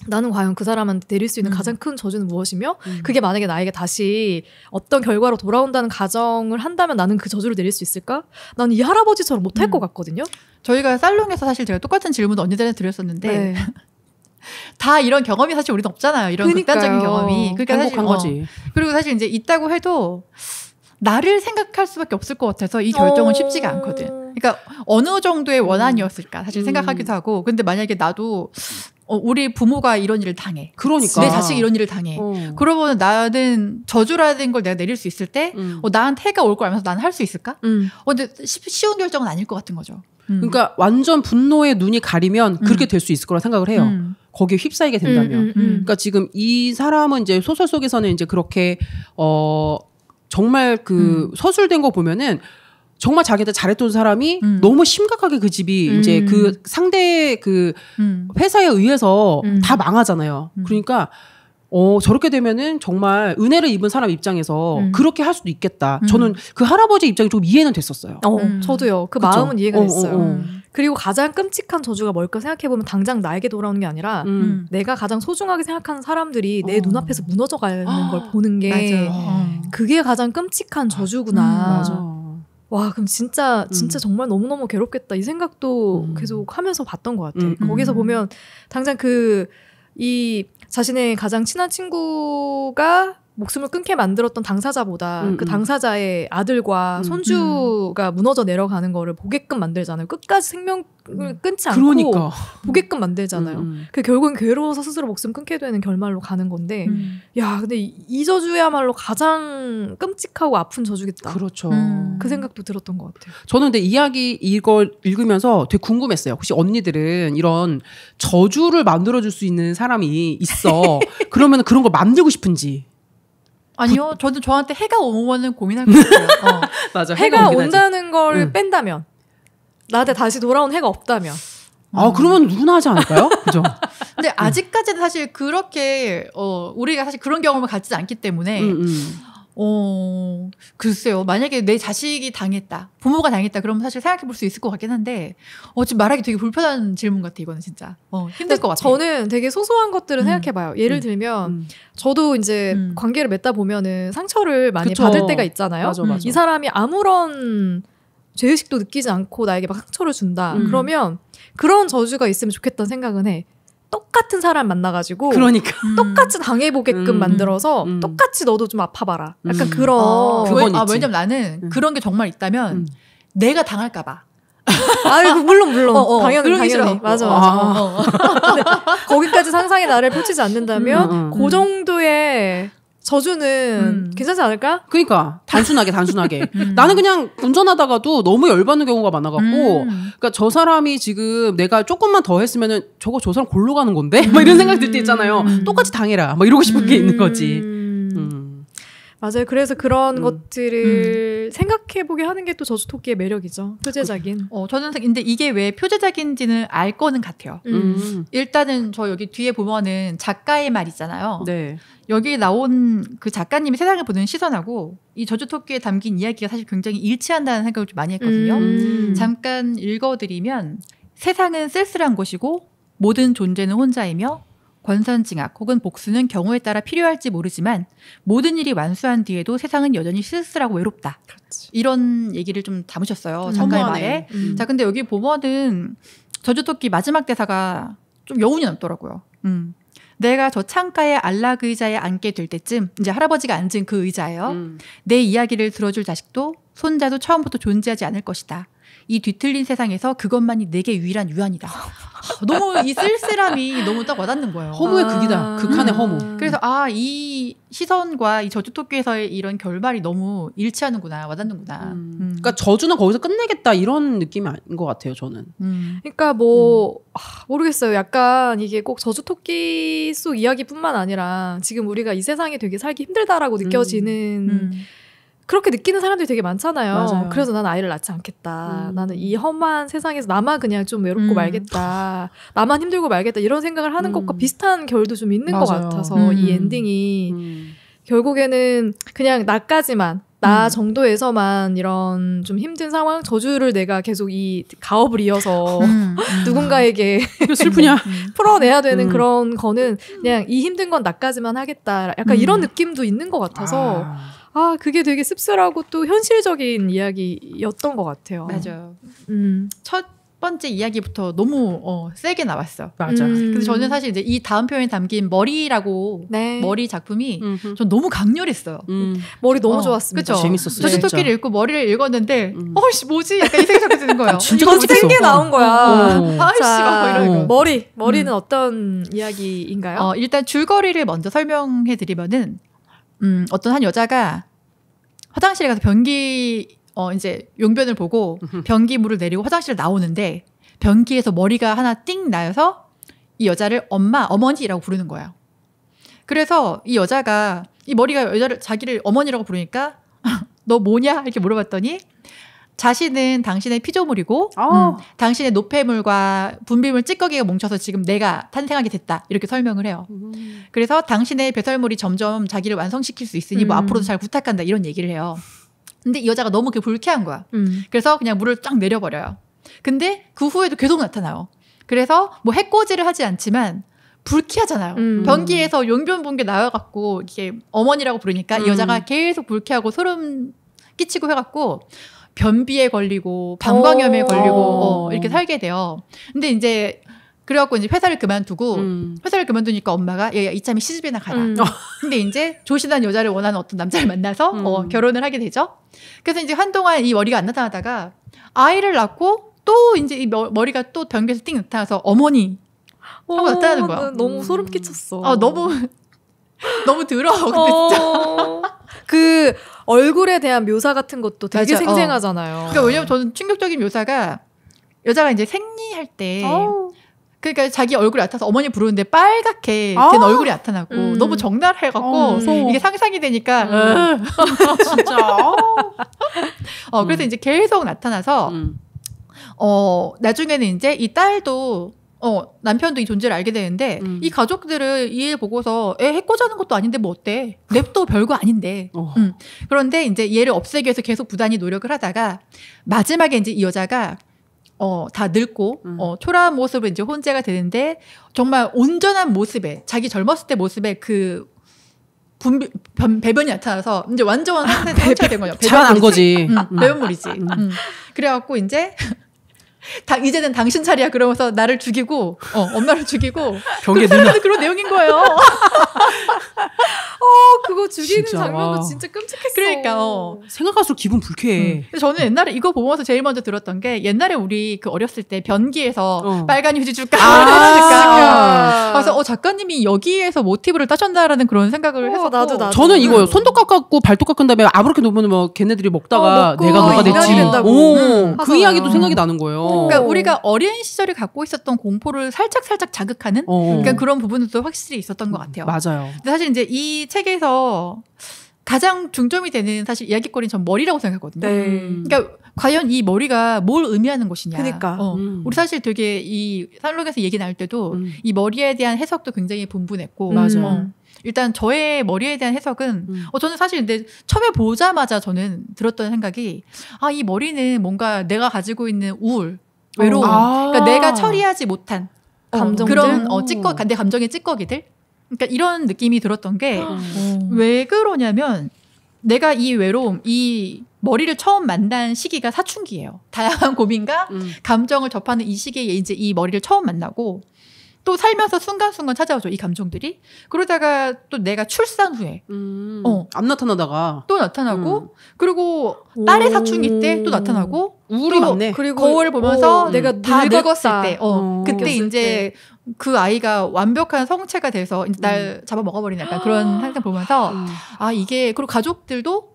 S1: 나는 과연 그 사람한테 내릴 수 있는 가장 큰 저주는 무엇이며 그게 만약에 나에게 다시 어떤 결과로 돌아온다는 가정을 한다면 나는 그 저주를 내릴 수 있을까? 나는 이 할아버지처럼 못할 것 같거든요.
S2: 저희가 살롱에서 사실 제가 똑같은 질문을 언니들한테 드렸었는데 다 이런 경험이 사실 우리는 없잖아요. 이런 극단적인 경험이.
S3: 그러니까 행복한 거지.
S2: 그리고 사실 이제 있다고 해도 나를 생각할 수밖에 없을 것 같아서 이 결정은 쉽지가 않거든. 그러니까 어느 정도의 원한이었을까 사실 생각하기도 하고. 근데 만약에 나도 우리 부모가 이런 일을 당해.
S3: 그러니까.
S2: 내 자식이 이런 일을 당해. 그러면 나는 저주라는 걸 내가 내릴 수 있을 때 나한테 해가 올 걸 알면서 나는 할 수 있을까? 근데 쉬운 결정은 아닐 것 같은 거죠.
S3: 그러니까 완전 분노의 눈이 가리면 그렇게 될 수 있을 거라 생각을 해요. 거기에 휩싸이게 된다면. 그러니까 지금 이 사람은 이제 소설 속에서는 이제 그렇게 정말 그 서술된 거 보면은 정말 자기한테 잘했던 사람이 너무 심각하게 그 집이 이제 그 상대 그 회사에 의해서 다 망하잖아요. 그러니까 저렇게 되면은 정말 은혜를 입은 사람 입장에서 그렇게 할 수도 있겠다. 저는 그 할아버지 입장이 좀 이해는 됐었어요.
S1: 저도요. 그 그쵸? 마음은 이해가 됐어요. 그리고 가장 끔찍한 저주가 뭘까 생각해보면 당장 나에게 돌아오는 게 아니라 내가 가장 소중하게 생각하는 사람들이 내 눈앞에서 무너져가는 걸 보는 게 그게 가장 끔찍한 저주구나.
S3: 맞아.
S1: 와 그럼 진짜 정말 너무너무 괴롭겠다 이 생각도 계속 하면서 봤던 것 같아. 거기서 보면 당장 이 자신의 가장 친한 친구가 목숨을 끊게 만들었던 당사자보다 그 당사자의 아들과 손주가 무너져 내려가는 거를 보게끔 만들잖아요. 끝까지 생명을 끊지 않고
S3: 그러니까.
S1: 보게끔 만들잖아요. 그 결국은 괴로워서 스스로 목숨 끊게 되는 결말로 가는 건데 야 근데 이 저주야말로 가장 끔찍하고 아픈 저주겠다.
S3: 그렇죠.
S1: 그 생각도 들었던 것 같아요.
S3: 저는 근데 이걸 읽으면서 되게 궁금했어요. 혹시 언니들은 이런 저주를 만들어줄 수 있는 사람이 있어. 그러면 그런 걸 만들고 싶은지.
S2: 아니요. 저는 저한테 해가 오면은 고민할 것 같아요.
S3: 맞아.
S1: 해가 온다는 걸 뺀다면 나한테 다시 돌아온 해가 없다면
S3: 그러면 누구나 하지 않을까요? 그죠?
S2: 근데 아직까지는 사실 그렇게 우리가 사실 그런 경험을 갖지 않기 때문에 글쎄요. 만약에 내 자식이 당했다, 부모가 당했다, 그러면 사실 생각해 볼 수 있을 것 같긴 한데, 지금 말하기 되게 불편한 질문 같아, 이거는 진짜. 힘들 것 같아.
S1: 저는 되게 소소한 것들을 생각해 봐요. 예를 들면, 저도 이제 관계를 맺다 보면은 상처를 많이 받을 때가 있잖아요.
S3: 맞아.
S1: 이 사람이 아무런 죄의식도 느끼지 않고 나에게 막 상처를 준다. 그러면 그런 저주가 있으면 좋겠다는 생각은 해. 똑같은 사람 만나가지고
S3: 그러니까
S1: 똑같이 당해보게끔 만들어서 똑같이 너도 좀 아파봐라. 약간 그런
S3: 그건 있지.
S2: 왜냐면 나는 그런 게 정말 있다면 내가 당할까봐.
S1: 물론 당연히
S2: 싫어.
S1: 맞아. 근데 거기까지 상상의 나를 펼치지 않는다면 그 정도의 저주는 괜찮지 않을까?
S3: 그러니까 단순하게 나는 그냥 운전하다가도 너무 열받는 경우가 많아갖고 그러니까 저 사람이 지금 내가 조금만 더 했으면은 저 사람 골로 가는 건데 막 이런 생각 들 때 있잖아요. 똑같이 당해라 막 이러고 싶은 게 있는 거지.
S1: 맞아요. 그래서 그런 것들을 생각해보게 하는 게 또 저주토끼의 매력이죠. 표제작인.
S2: 저는 근데 이게 왜 표제작인지는 알 거는 같아요. 일단은 저 여기 뒤에 보면은 작가의 말 있잖아요.
S3: 네.
S2: 여기 나온 그 작가님이 세상을 보는 시선하고 이 저주토끼에 담긴 이야기가 사실 굉장히 일치한다는 생각을 좀 많이 했거든요. 잠깐 읽어드리면 세상은 쓸쓸한 곳이고 모든 존재는 혼자이며 권선징악 혹은 복수는 경우에 따라 필요할지 모르지만 모든 일이 완수한 뒤에도 세상은 여전히 쓸쓸하고 외롭다. 그렇지. 이런 얘기를 좀 담으셨어요. 작가의 말에. 자, 근데 여기 보면은 저주토끼 마지막 대사가 좀 여운이 남더라고요. 내가 저 창가의 안락 의자에 앉게 될 때쯤 이제 할아버지가 앉은 그 의자예요. 내 이야기를 들어줄 자식도 손자도 처음부터 존재하지 않을 것이다. 이 뒤틀린 세상에서 그것만이 내게 유일한 유한이다. 너무 이 쓸쓸함이 너무 딱 와닿는 거예요.
S3: 허무의 극이다. 극한의 허무.
S2: 그래서 이 시선과 이 저주토끼에서의 이런 결말이 너무 일치하는구나, 와닿는구나.
S3: 그러니까 저주는 거기서 끝내겠다 이런 느낌이 아닌 것 같아요. 저는.
S1: 그러니까 모르겠어요. 약간 이게 꼭 저주토끼 속 이야기뿐만 아니라 지금 우리가 이 세상에 되게 살기 힘들다라고 느껴지는 그렇게 느끼는 사람들이 되게 많잖아요.
S3: 맞아요.
S1: 그래서 나는 아이를 낳지 않겠다. 나는 이 험한 세상에서 나만 그냥 좀 외롭고 말겠다. 나만 힘들고 말겠다. 이런 생각을 하는 것과 비슷한 결도 좀 있는 것 같아서 이 엔딩이 결국에는 그냥 나까지만 나 정도에서만 이런 좀 힘든 상황, 저주를 내가 계속 이 가업을 이어서 누군가에게
S3: 슬프냐
S1: 풀어내야 되는 그런 거는 그냥 이 힘든 건 나까지만 하겠다. 약간 이런 느낌도 있는 것 같아서 그게 되게 씁쓸하고 또 현실적인 이야기였던 것 같아요.
S2: 맞아요. 첫 번째 이야기부터 너무 세게 나왔어.
S3: 맞아.
S2: 근데 저는 사실 이제 이 다음 표현에 담긴 머리라고 머리 작품이 전 너무 강렬했어요.
S1: 머리 너무 좋았습니다.
S2: 그쵸?
S3: 재밌었어요.
S2: 저주토끼를 읽고 머리를 읽었는데 뭐지? 약간 이 생각이 드는 거예요.
S3: 진짜
S1: 이거 생게 나온 거야.
S2: 아이씨 막 이런 거.
S1: 머리는 어떤 이야기인가요?
S2: 일단 줄거리를 먼저 설명해 드리면은 어떤 한 여자가 화장실에 가서 변기 이제 용변을 보고 변기물을 내리고 화장실을 나오는데 변기에서 머리가 하나 띵 나여서 이 여자를 어머니라고 부르는 거예요. 그래서 이 여자가 이 머리가 자기를 어머니라고 부르니까 너 뭐냐 이렇게 물어봤더니 자신은 당신의 피조물이고 당신의 노폐물과 분비물 찌꺼기가 뭉쳐서 지금 내가 탄생하게 됐다 이렇게 설명을 해요. 그래서 당신의 배설물이 점점 자기를 완성시킬 수 있으니 뭐 앞으로도 잘 부탁한다 이런 얘기를 해요. 근데 이 여자가 너무 그게 불쾌한 거야. 그래서 그냥 물을 쫙 내려버려요. 근데 그 후에도 계속 나타나요. 그래서 뭐 해코지를 하지 않지만 불쾌하잖아요. 변기에서 용변 본 게 나와갖고 이게 어머니라고 부르니까 이 여자가 계속 불쾌하고 소름 끼치고 해갖고 변비에 걸리고 방광염에 걸리고 이렇게 살게 돼요. 근데 이제 그래갖고 이제 회사를 그만두고 회사를 그만두니까 엄마가 얘 이참에 시집이나 가라. 근데 이제 조신한 여자를 원하는 어떤 남자를 만나서 결혼을 하게 되죠. 그래서 이제 한동안 이 머리가 안 나타나다가 아이를 낳고 또 이제 이 머리가 또 변기에서 띵 나타나서 어머니 하고 나타나는 거야.
S1: 너무 소름 끼쳤어.
S2: 너무 더러워. 진짜.
S1: 그 얼굴에 대한 묘사 같은 것도 되게 맞아. 생생하잖아요.
S2: 그러니까 왜냐면 저는 충격적인 묘사가 여자가 이제 생리할 때 그러니까 자기 얼굴이 나타나서 어머니 부르는데 빨갛게 된 얼굴이 나타나고 너무 적나라해갖고 이게 상상이 되니까
S3: 진짜
S2: 그래서 이제 계속 나타나서 나중에는 이제 이 딸도 남편도 이 존재를 알게 되는데 이 가족들을 이 애 보고서 애 해코자는 것도 아닌데 뭐 어때? 냅도 별거 아닌데. 그런데 이제 얘를 없애기 위해서 계속 부단히 노력을 하다가 마지막에 이제 이 여자가 다 늙고 초라한 모습으로 이제 혼재가 되는데 정말 온전한 모습에 자기 젊었을 때 모습에 그 배변이 나타나서 이제 완전 상태가 된 거죠.
S3: 자라난 거지.
S2: 배변물이지. 그래갖고 이제 이제는 당신 차례야 그러면서 나를 죽이고 엄마를 죽이고
S3: 병에
S2: 누나 그런 내용인 거예요.
S1: 그거 죽이는
S3: 진짜.
S1: 장면도 진짜 끔찍했어.
S2: 그러니까
S3: 생각할수록 기분 불쾌해.
S2: 저는 옛날에 이거 보면서 제일 먼저 들었던 게 옛날에 우리 그 어렸을 때 변기에서 빨간 휴지 줄까 그래서 작가님이 여기에서 모티브를 따셨나라는 그런 생각을 했었고
S1: 나도
S3: 저는 이거요. 손도 깎았고 발도 깎은 다음에 아무렇게 놓으면 뭐 걔네들이 먹다가 내가 뭐가 됐지. 그 이야기도 생각이 나는 거예요.
S2: 그러니까 우리가 어린 시절에 갖고 있었던 공포를 살짝 자극하는 그러니까 그런 부분도 확실히 있었던 것 같아요.
S3: 맞아요.
S2: 근데 사실 이제 이 책에서 가장 중점이 되는 사실 이야기거리는 전 머리라고 생각하거든요. 그러니까 과연 이 머리가 뭘 의미하는 것이냐.
S1: 그러니까.
S2: 우리 사실 되게 이 살록에서 얘기 나눌 때도 이 머리에 대한 해석도 굉장히 분분했고. 일단 저의 머리에 대한 해석은 저는 사실 근데 처음에 보자마자 저는 들었던 생각이 이 머리는 뭔가 내가 가지고 있는 우울, 외로움, 그러니까 내가 처리하지 못한
S1: 감정들?
S2: 그런 내 감정의 찌꺼기들. 그러니까 이런 느낌이 들었던 게 왜 그러냐면 내가 이 외로움, 이 머리를 처음 만난 시기가 사춘기예요. 다양한 고민과 감정을 접하는 이 시기에 이제 이 머리를 처음 만나고 또 살면서 순간순간 찾아오죠. 이 감정들이. 그러다가 또 내가 출산 후에
S3: 안 나타나다가
S2: 또 나타나고 그리고 딸의 사춘기 때 또 나타나고
S3: 우울이 많네.
S2: 그리고 거울을 보면서
S1: 내가
S2: 다 늙었을
S1: 늙었다.
S2: 때 그때 이제 그 아이가 완벽한 성체가 돼서 이제 날 잡아먹어버리는 약간 그런 상상 보면서 이게 그리고 가족들도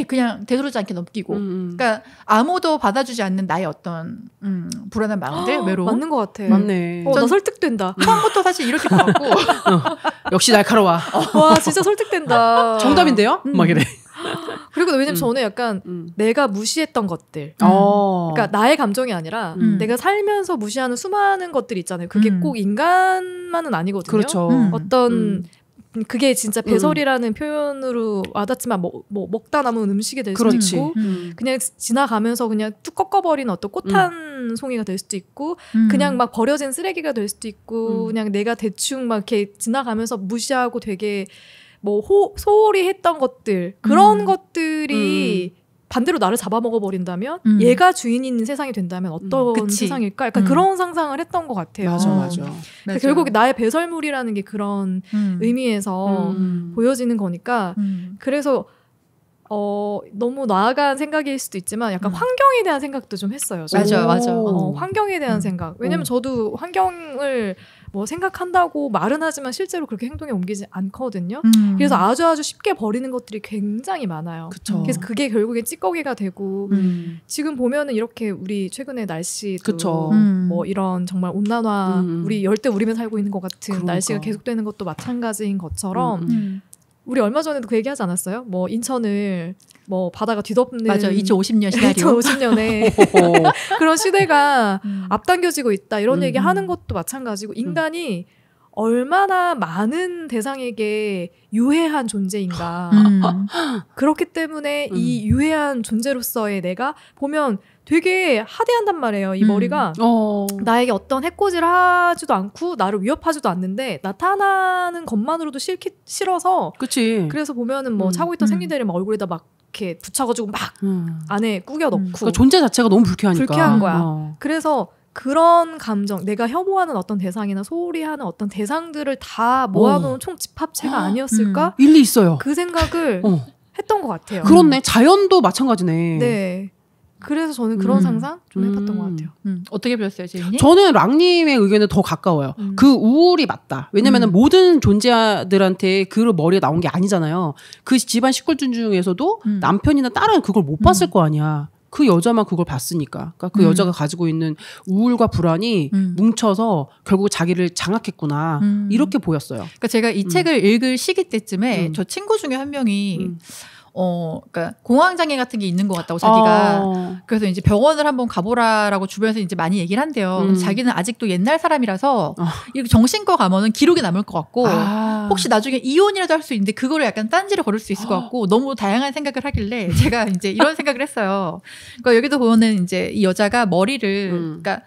S2: 그냥 되도록지 않게 넘기고 그러니까 아무도 받아주지 않는 나의 어떤 불안한 마음들 외로움
S1: 맞는 것 같아.
S3: 맞네.
S1: 나 설득된다.
S2: 처음부터 사실 이렇게 봐갖고
S3: 역시 날카로워.
S1: 와 진짜 설득된다.
S3: 정답인데요? 막 이래.
S1: 그리고 왜냐면 저는 약간 내가 무시했던 것들 그러니까 나의 감정이 아니라 내가 살면서 무시하는 수많은 것들이 있잖아요. 그게 꼭 인간만은 아니거든요.
S3: 그렇죠.
S1: 어떤 그게 진짜 배설이라는 표현으로 와닿지만 뭐 먹다 남은 음식이 될 수도
S3: 그렇지.
S1: 있고 그냥 지나가면서 그냥 뚝 꺾어버린 어떤 꽃 한 송이가 될 수도 있고 그냥 막 버려진 쓰레기가 될 수도 있고 그냥 내가 대충 막 이렇게 지나가면서 무시하고 되게 뭐 소홀히 했던 것들 그런 것들이 반대로 나를 잡아먹어버린다면 얘가 주인 있는 세상이 된다면 어떤 세상일까? 약간 그런 상상을 했던 것 같아요.
S3: 맞아.
S1: 결국 나의 배설물이라는 게 그런 의미에서 보여지는 거니까 그래서 너무 나아간 생각일 수도 있지만 약간 환경에 대한 생각도 좀 했어요.
S2: 맞아.
S1: 환경에 대한 생각. 왜냐면 저도 환경을 뭐 생각한다고 말은 하지만 실제로 그렇게 행동에 옮기지 않거든요. 그래서 아주 쉽게 버리는 것들이 굉장히 많아요.
S3: 그쵸.
S1: 그래서 그게 결국엔 찌꺼기가 되고 지금 보면은 이렇게 우리 최근에 날씨도 뭐 이런 정말 온난화 우리 열대우림에 살고 있는 것 같은
S3: 그러니까.
S1: 날씨가 계속되는 것도 마찬가지인 것처럼 우리 얼마 전에도 그 얘기 하지 않았어요? 뭐 인천을 뭐 바다가 뒤덮는
S2: 맞아 2050년 시나리오
S1: 2050년에 그런 시대가 앞당겨지고 있다 이런 얘기 하는 것도 마찬가지고 인간이 얼마나 많은 대상에게 유해한 존재인가 그렇기 때문에 이 유해한 존재로서의 내가 보면 되게 하대한단 말이에요. 이 머리가 나에게 어떤 해코지를 하지도 않고 나를 위협하지도 않는데 나타나는 것만으로도 싫어서
S3: 그치.
S1: 그래서 보면은 뭐 차고 있던 생리대를 막 얼굴에다 막 이렇게 붙여가지고 막 안에 꾸겨 넣고
S3: 그러니까 존재 자체가 너무 불쾌하니까.
S1: 불쾌한 거야. 그래서 그런 감정, 내가 혐오하는 어떤 대상이나 소홀히 하는 어떤 대상들을 다 모아놓은 총 집합체가 아니었을까?
S3: 일리 있어요.
S1: 그 생각을 했던 것 같아요.
S3: 그렇네. 자연도 마찬가지네.
S1: 네. 그래서 저는 그런 상상 좀 해봤던 것 같아요.
S2: 어떻게 보셨어요, 제이님?
S3: 저는 랑님의 의견에 더 가까워요. 그 우울이 맞다. 왜냐면은 모든 존재들한테 그 머리에 나온 게 아니잖아요. 그 집안 식구들 중에서도 남편이나 딸은 그걸 못 봤을 거 아니야. 그 여자만 그걸 봤으니까. 그러니까 그 여자가 가지고 있는 우울과 불안이 뭉쳐서 결국 자기를 장악했구나. 이렇게 보였어요.
S2: 그러니까 제가 이 책을 읽을 시기 때쯤에 저 친구 중에 한 명이 그러니까 공황장애 같은 게 있는 것 같다고 자기가. 그래서 이제 병원을 한번 가보라라고 주변에서 이제 많이 얘기를 한대요. 자기는 아직도 옛날 사람이라서 이렇게 정신과 가면은 기록이 남을 것 같고 혹시 나중에 이혼이라도 할 수 있는데 그거를 약간 딴지를 걸을 수 있을 것 같고 너무 다양한 생각을 하길래 제가 이제 이런 생각을 했어요. 그러니까 여기도 보면은 이제 이 여자가 머리를 그러니까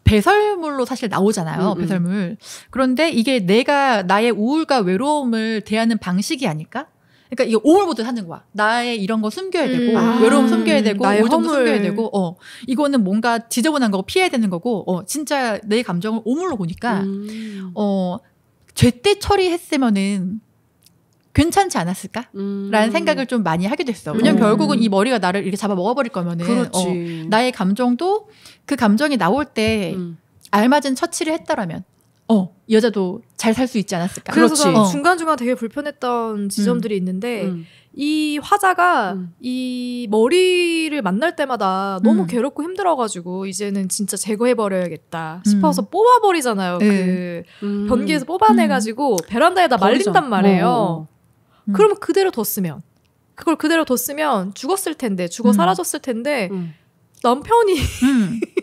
S2: 배설물로 사실 나오잖아요. 배설물. 그런데 이게 내가 나의 우울과 외로움을 대하는 방식이 아닐까? 그러니까 이게 오물보듯 하는 거야. 나의 이런 거 숨겨야 되고 외로움 숨겨야 되고 우울증도 숨겨야 되고 이거는 뭔가 지저분한 거고 피해야 되는 거고 진짜 내 감정을 오물로 보니까 제때 처리했으면은 괜찮지 않았을까? 라는 생각을 좀 많이 하게 됐어. 왜냐면 결국은 이 머리가 나를 이렇게 잡아 먹어버릴 거면은 나의 감정도 그 감정이 나올 때 알맞은 처치를 했더라면 이 여자도 잘 살 수 있지 않았을까?
S1: 그래서 저는 중간중간 되게 불편했던 지점들이 있는데 이 화자가 이 머리를 만날 때마다 너무 괴롭고 힘들어가지고 이제는 진짜 제거해버려야겠다 싶어서 뽑아버리잖아요. 그 변기에서 뽑아내가지고 베란다에다 말린단 말이에요. 그러면 그대로 뒀으면 그걸 그대로 뒀으면 죽었을 텐데 죽어 사라졌을 텐데 남편이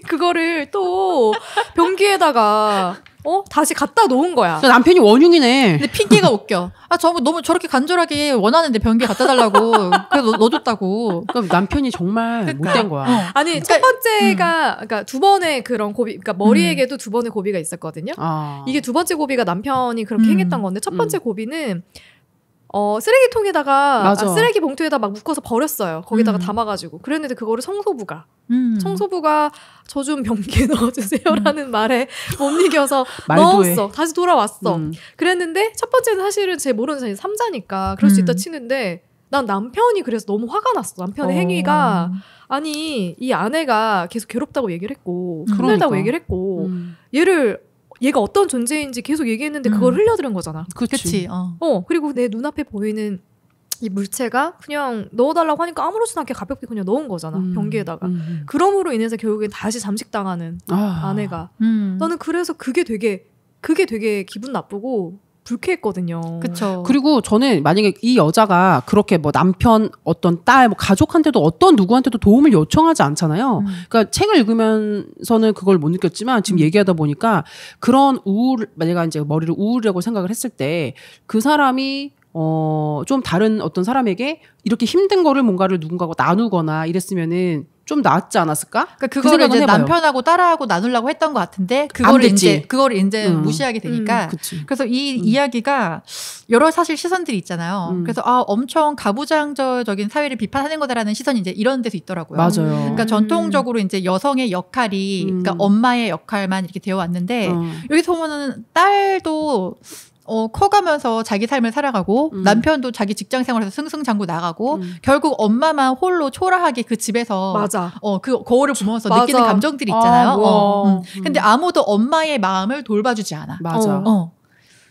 S1: 그거를 또 변기에다가 다시 갖다 놓은 거야.
S3: 남편이 원흉이네.
S2: 근데 핑계가 웃겨. 너무 저렇게 간절하게 원하는데 변기에 갖다 달라고. 그래서 넣어줬다고.
S3: 그럼 남편이 정말 못된 거야.
S1: 아니, 그러니까, 첫 번째가, 그러니까 두 번의 그런 고비, 그러니까 머리에게도 두 번의 고비가 있었거든요. 이게 두 번째 고비가 남편이 그렇게 행했던 건데, 첫 번째 고비는, 쓰레기통에다가, 쓰레기 봉투에다 막 묶어서 버렸어요. 거기다가 담아가지고. 그랬는데 그거를 청소부가 저 좀 변기에 넣어주세요라는 말에 못 이겨서 넣었어. 다시 돌아왔어. 그랬는데 첫 번째는 사실은 제 모르는 사람이 삼자니까 그럴 수 있다 치는데 난 남편이 그래서 너무 화가 났어. 남편의 행위가 아니 이 아내가 계속 괴롭다고 얘기를 했고 힘들다고 얘기를 했고 얘가 어떤 존재인지 계속 얘기했는데 그걸 흘려들은 거잖아.
S2: 그치.
S1: 그리고 내 눈앞에 보이는 이 물체가 그냥 넣어달라고 하니까 아무렇지도 않게 가볍게 그냥 넣은 거잖아. 변기에다가. 그럼으로 인해서 결국엔 다시 잠식당하는 아내가. 나는 그래서 그게 되게 기분 나쁘고 불쾌했거든요.
S2: 그쵸.
S3: 그리고 저는 만약에 이 여자가 그렇게 뭐 남편, 어떤 딸, 뭐 가족한테도 어떤 누구한테도 도움을 요청하지 않잖아요. 그러니까 책을 읽으면서는 그걸 못 느꼈지만 지금 얘기하다 보니까 그런 내가 이제 머리를 우울이라고 생각을 했을 때 그 사람이 좀 다른 어떤 사람에게 이렇게 힘든 거를 뭔가를 누군가하고 나누거나 이랬으면은 좀 낫지 않았을까?
S2: 그러니까 그거를 이제 해봐요. 남편하고 딸하고 나누려고 했던 것 같은데 그거를 이제 무시하게 되니까 그래서 이 이야기가 여러 사실 시선들이 있잖아요. 그래서 엄청 가부장적인 사회를 비판하는 거다라는 시선이 이제 이런 데서 있더라고요.
S3: 맞아요.
S2: 그러니까 전통적으로 이제 여성의 역할이 그러니까 엄마의 역할만 이렇게 되어 왔는데 여기서 보면은 딸도 커가면서 자기 삶을 살아가고 남편도 자기 직장 생활에서 승승장구 나가고 결국 엄마만 홀로 초라하게 그 집에서 그 거울을 보면서 느끼는 감정들이 있잖아요. 근데 아무도 엄마의 마음을 돌봐주지 않아.
S3: 맞아.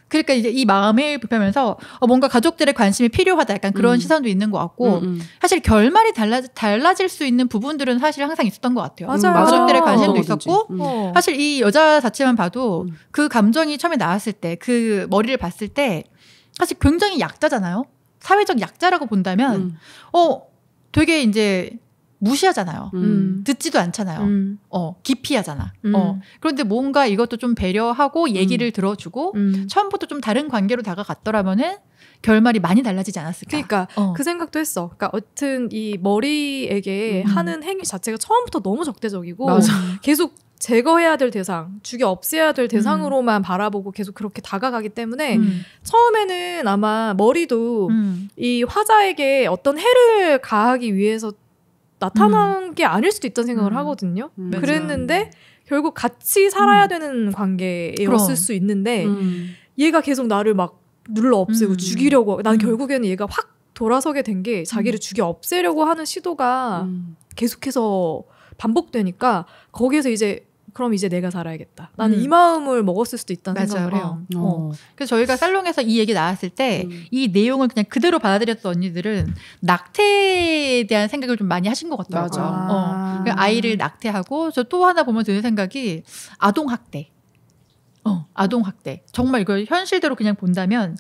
S2: 그러니까 이제 이 마음을 보면서 뭔가 가족들의 관심이 필요하다 약간 그런 시선도 있는 것 같고 사실 결말이 달라질 수 있는 부분들은 사실 항상 있었던 것 같아요.
S1: 맞아요.
S2: 가족들의 관심도 있었고 사실 이 여자 자체만 봐도 그 감정이 처음에 나왔을 때 그 머리를 봤을 때 사실 굉장히 약자잖아요. 사회적 약자라고 본다면 되게 이제 무시하잖아요. 듣지도 않잖아요. 기피하잖아. 그런데 뭔가 이것도 좀 배려하고 얘기를 들어주고 처음부터 좀 다른 관계로 다가갔더라면은 결말이 많이 달라지지 않았을까.
S1: 그러니까 그 생각도 했어. 그러니까 어쨌든 이 머리에게 하는 행위 자체가 처음부터 너무 적대적이고 계속 제거해야 될 대상, 죽여 없애야 될 대상으로만 바라보고 계속 그렇게 다가가기 때문에 처음에는 아마 머리도 이 화자에게 어떤 해를 가하기 위해서 나타난 게 아닐 수도 있다는 생각을 하거든요. 그랬는데 결국 같이 살아야 되는 관계였을 수 있는데 얘가 계속 나를 막 눌러 없애고 죽이려고 나는 결국에는 얘가 확 돌아서게 된 게 자기를 죽여 없애려고 하는 시도가 계속해서 반복되니까 거기에서 이제 그럼 이제 내가 살아야겠다. 나는 이 마음을 먹었을 수도 있다는 생각을 해요.
S2: 그래서 저희가 살롱에서 이 얘기 나왔을 때 이 내용을 그냥 그대로 받아들였던 언니들은 낙태에 대한 생각을 좀 많이 하신 것 같더라고요. 그러니까 아이를 낙태하고 저 또 하나 보면 드는 생각이 아동학대. 아동학대. 정말 이걸 현실대로 그냥 본다면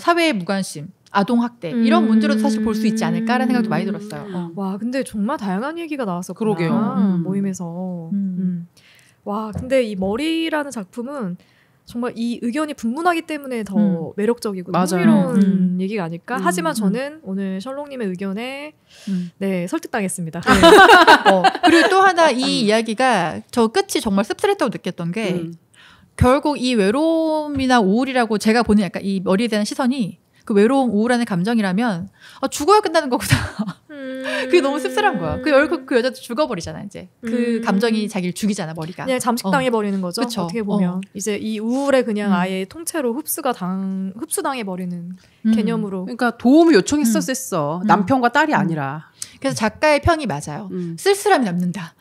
S2: 사회의 무관심. 아동학대 이런 문제로도 사실 볼 수 있지 않을까라는 생각도 많이 들었어요.
S1: 와 근데 정말 다양한 얘기가 나왔었구나.
S3: 그러게요.
S1: 모임에서. 와 근데 이 머리라는 작품은 정말 이 의견이 분분하기 때문에 더 매력적이고 흥미로운 얘기가 아닐까. 하지만 저는 오늘 셜록님의 의견에 네 설득당했습니다. 네.
S2: 그리고 또 하나 이 이야기가 저 끝이 정말 씁쓸했다고 느꼈던 게 결국 이 외로움이나 우울이라고 제가 보는 약간 이 머리에 대한 시선이 그 외로움, 우울한 감정이라면 죽어야 끝나는 거구나. 그게 너무 씁쓸한 거야. 그 여자도 죽어버리잖아 이제. 그 감정이 자기를 죽이잖아 머리가.
S1: 그냥 잠식당해버리는 거죠.
S2: 그쵸?
S1: 어떻게 보면 이제 이 우울에 그냥 아예 통째로 흡수당해버리는 개념으로.
S3: 그러니까 도움을 요청했었어. 남편과 딸이 아니라.
S2: 그래서 작가의 평이 맞아요. 쓸쓸함이 남는다.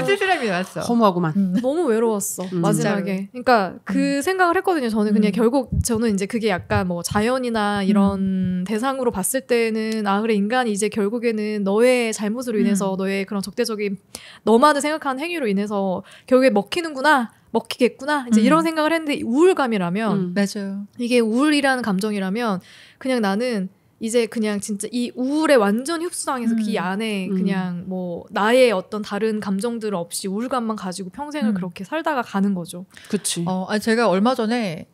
S2: 쓸쓸함이 남았어.
S3: 허무하구만.
S1: 너무 외로웠어. 마지막에. 그러니까 그 생각을 했거든요. 저는 그냥 결국 저는 이제 그게 약간 뭐 자연이나 이런 대상으로 봤을 때는 그래 인간이 이제 결국에는 너의 잘못으로 인해서 너의 그런 적대적인 너만을 생각하는 행위로 인해서 결국에 먹히겠구나. 이제 이런 생각을 했는데 우울감이라면
S2: 맞아요.
S1: 이게 우울이라는 감정이라면 그냥 나는 이제 그냥 진짜 이 우울에 완전히 흡수당해서 그 안에 그냥 뭐 나의 어떤 다른 감정들 없이 우울감만 가지고 평생을 그렇게 살다가 가는 거죠.
S3: 그치.
S2: 제가 얼마 전에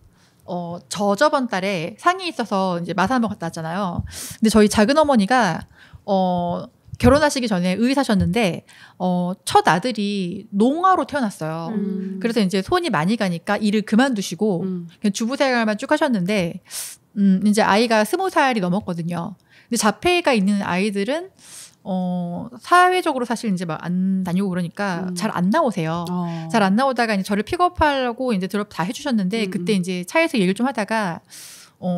S2: 저번 달에 상이 있어서 이제 마사 한번 갔다 왔잖아요. 근데 저희 작은 어머니가 결혼하시기 전에 의사셨는데 첫 아들이 농아로 태어났어요. 그래서 이제 손이 많이 가니까 일을 그만두시고 그냥 주부 생활만 쭉 하셨는데 이제 아이가 20살이 넘었거든요. 근데 자폐가 있는 아이들은 사회적으로 사실 이제 막 안 다니고 그러니까 잘 안 나오세요. 잘 안 나오다가 이제 저를 픽업하려고 이제 드롭 다 해주셨는데 그때 이제 차에서 얘기를 좀 하다가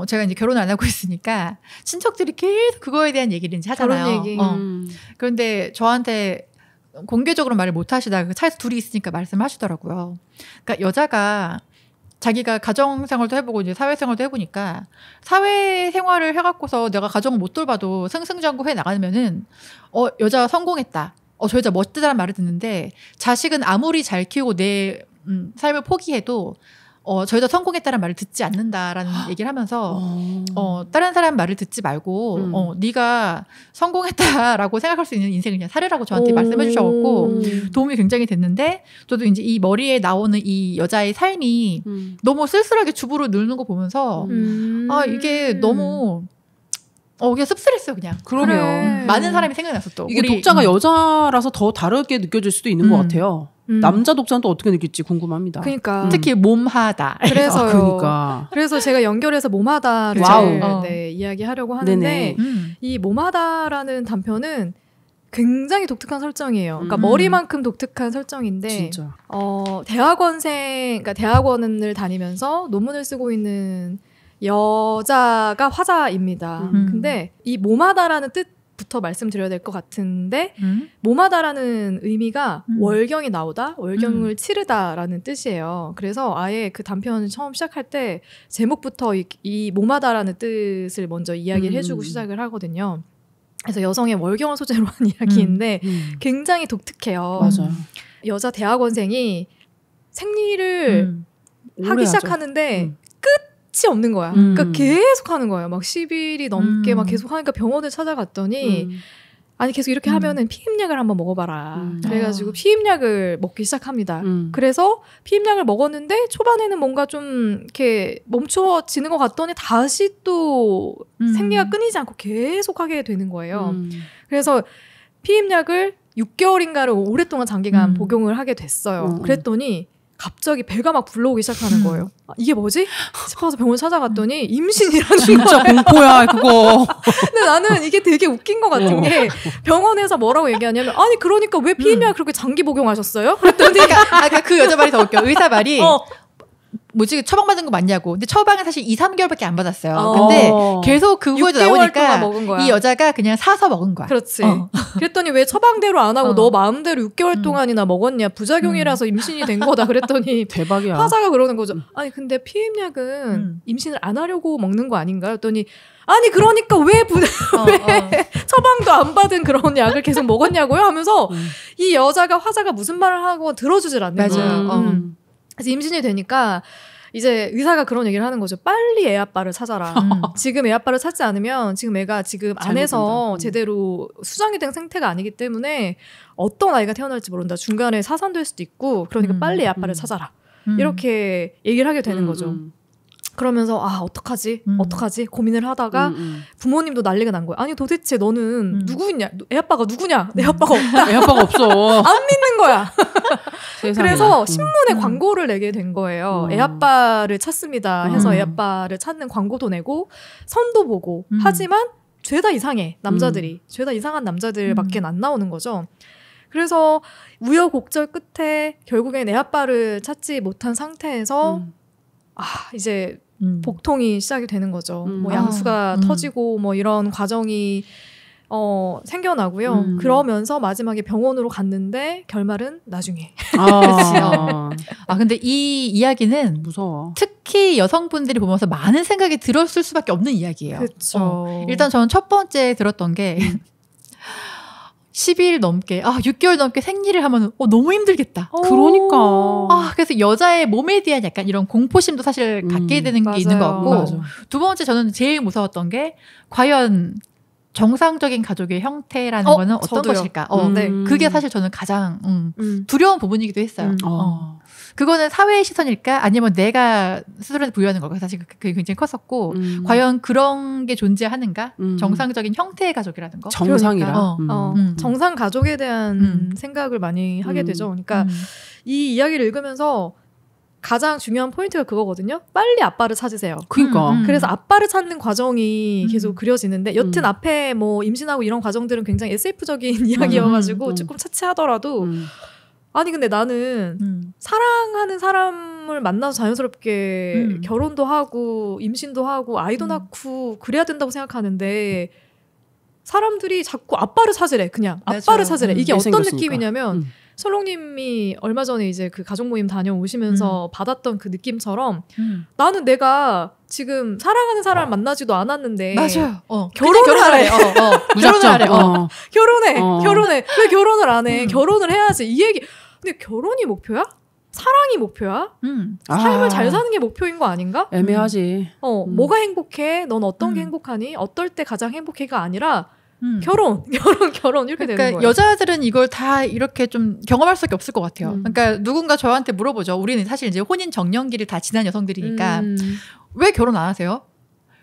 S2: 제가 이제 결혼을 안 하고 있으니까 친척들이 계속 그거에 대한 얘기를 이제 하잖아요.
S1: 얘기.
S2: 그런데 저한테 공개적으로 말을 못 하시다가 그 차에서 둘이 있으니까 말씀을 하시더라고요. 그러니까 여자가 자기가 가정생활도 해보고 이제 사회생활도 해보니까 사회생활을 해갖고서 내가 가정을 못 돌봐도 승승장구 해 나가면은 여자가 성공했다. 저 여자 멋지다는 말을 듣는데 자식은 아무리 잘 키우고 내 삶을 포기해도 저 여자 성공했다는 말을 듣지 않는다라는 얘기를 하면서 다른 사람 말을 듣지 말고 네가 성공했다라고 생각할 수 있는 인생을 그냥 살으라고 저한테 말씀해 주셔갖고 도움이 굉장히 됐는데 저도 이제 이 머리에 나오는 이 여자의 삶이 너무 쓸쓸하게 주부로 늙는 거 보면서 이게 너무 그냥 씁쓸했어요 그냥.
S3: 그러게요.
S1: 그래.
S2: 많은 사람이 생각났어 또.
S3: 이게 독자가 여자라서 더 다르게 느껴질 수도 있는 것 같아요. 남자 독자는 또 어떻게 느낄지 궁금합니다.
S1: 그러니까
S2: 특히 몸하다.
S1: 그래서요.
S3: 그러니까.
S1: 그래서 제가 연결해서 몸하다를 이야기하려고 하는데 이 몸하다라는 단편은 굉장히 독특한 설정이에요. 그러니까 머리만큼 독특한 설정인데
S3: 진짜.
S1: 그러니까 대학원을 다니면서 논문을 쓰고 있는 여자가 화자입니다. 근데 이 몸하다라는 뜻부터 말씀드려야 될 것 같은데 몸하다라는 의미가 월경이 나오다, 월경을 치르다라는 뜻이에요. 그래서 아예 그 단편을 처음 시작할 때 제목부터 이 몸하다라는 뜻을 먼저 이야기를 해주고 시작을 하거든요. 그래서 여성의 월경을 소재로 한 이야기인데 굉장히 독특해요.
S3: 맞아요.
S1: 여자 대학원생이 생리를 하기 시작하는데 끝이 없는 거야. 그러니까 계속 하는 거예요. 막 10일이 넘게 막 계속 하니까 병원을 찾아갔더니 아니 계속 이렇게 하면은 피임약을 한번 먹어봐라. 그래가지고 피임약을 먹기 시작합니다. 그래서 피임약을 먹었는데 초반에는 뭔가 좀 이렇게 멈춰지는 것 같더니 다시 또 생리가 끊이지 않고 계속 하게 되는 거예요. 그래서 피임약을 6개월인가를 오랫동안 장기간 복용을 하게 됐어요. 그랬더니 갑자기 배가 막 불러오기 시작하는 거예요. 아, 이게 뭐지? 싶어서 병원 찾아갔더니 임신이라는
S3: 진짜 공포야 그거.
S1: 근데 나는 이게 되게 웃긴 것 같은 게 병원에서 뭐라고 얘기하냐면 아니 그러니까 왜 피임약 그렇게 장기 복용하셨어요? 그랬더니
S2: 그러니까 그 여자 말이 더 웃겨. 의사 말이 뭐지 처방받은 거 맞냐고. 근데 처방은 사실 2-3개월밖에 안 받았어요. 근데 계속 그 후에도 나오니까
S1: 먹은 거야.
S2: 이 여자가 그냥 사서 먹은 거야.
S1: 그렇지. 그랬더니 왜 처방대로 안 하고 너 마음대로 6개월 동안이나 먹었냐. 부작용이라서 임신이 된 거다. 그랬더니
S3: 대박이야.
S1: 화자가 그러는 거죠. 아니 근데 피임약은 임신을 안 하려고 먹는 거 아닌가요? 그랬더니 아니 그러니까 왜 처방도 안 받은 그런 약을 계속 먹었냐고요? 하면서 이 여자가 화자가 무슨 말을 하고 들어주질 않는 거예요. 그래서 임신이 되니까 이제 의사가 그런 얘기를 하는 거죠. 빨리 애 아빠를 찾아라. 지금 애 아빠를 찾지 않으면 지금 애가 지금 안에서 제대로 수정이 된 상태가 아니기 때문에 어떤 아이가 태어날지 모른다. 중간에 사산될 수도 있고 그러니까 빨리 애 아빠를 찾아라. 이렇게 얘기를 하게 되는 거죠. 그러면서 아 어떡하지 고민을 하다가 부모님도 난리가 난 거야. 아니 도대체 너는 누구냐? 애 아빠가 누구냐? 내 아빠가 없다.
S3: 애 아빠가 없어.
S1: 안 믿는 거야. 그래서 신문에 광고를 내게 된 거예요. 애 아빠를 찾습니다 해서 애 아빠를 찾는 광고도 내고 선도 보고 하지만 죄다 이상해 남자들이 죄다 이상한 남자들밖에 안 나오는 거죠. 그래서 우여곡절 끝에 결국엔 애 아빠를 찾지 못한 상태에서 이제 복통이 시작이 되는 거죠. 뭐 양수가 터지고 뭐 이런 과정이 생겨나고요. 그러면서 마지막에 병원으로 갔는데 결말은 나중에.
S2: 근데 이 이야기는
S3: 무서워.
S2: 특히 여성분들이 보면서 많은 생각이 들었을 수밖에 없는 이야기예요.
S1: 그렇죠.
S2: 일단 저는 첫 번째 들었던 게 10일 넘게 6개월 넘게 생리를 하면 너무 힘들겠다.
S3: 그러니까.
S2: 그래서 여자의 몸에 대한 약간 이런 공포심도 사실 갖게 되는 게 있는 것 같고
S3: 맞아.
S2: 두 번째 저는 제일 무서웠던 게 과연 정상적인 가족의 형태라는 거는 어떤
S1: 저도요.
S2: 것일까? 그게 사실 저는 가장 두려운 부분이기도 했어요. 그거는 사회의 시선일까? 아니면 내가 스스로한테 부여하는 걸까? 사실 그게 굉장히 컸었고 과연 그런 게 존재하는가? 정상적인 형태의 가족이라는 거.
S3: 정상이라.
S1: 정상 가족에 대한 생각을 많이 하게 되죠. 그러니까 이 이야기를 읽으면서 가장 중요한 포인트가 그거거든요. 빨리 아빠를 찾으세요.
S3: 그러니까.
S1: 그래서 아빠를 찾는 과정이 계속 그려지는데 여튼 앞에 뭐 임신하고 이런 과정들은 굉장히 SF적인 이야기여가지고 조금 차치하더라도 아니 근데 나는 사랑하는 사람을 만나서 자연스럽게 결혼도 하고 임신도 하고 아이도 낳고 그래야 된다고 생각하는데 사람들이 자꾸 아빠를 찾으래. 그냥 아빠를 찾으래. 이게 어떤 느낌이냐면 설롱님이 얼마 전에 이제 그 가족 모임 다녀오시면서 받았던 그 느낌처럼 나는 내가 지금 사랑하는 사람을 만나지도 않았는데
S2: 맞아요.
S1: 결혼을 하래.
S2: 결혼을 하래.
S1: 결혼해. 왜 결혼을 안 해? 결혼을 해야지. 이 얘기. 근데 결혼이 목표야? 사랑이 목표야? 삶을 잘 사는 게 목표인 거 아닌가?
S3: 애매하지.
S1: 뭐가 행복해? 넌 어떤 게 행복하니? 어떨 때 가장 행복해가 아니라 결혼 이렇게
S2: 그러니까
S1: 되는 거예요.
S2: 여자들은 이걸 다 이렇게 좀 경험할 수밖에 없을 것 같아요. 그러니까 누군가 저한테 물어보죠. 우리는 사실 이제 혼인 정년기를 다 지난 여성들이니까 왜 결혼 안 하세요?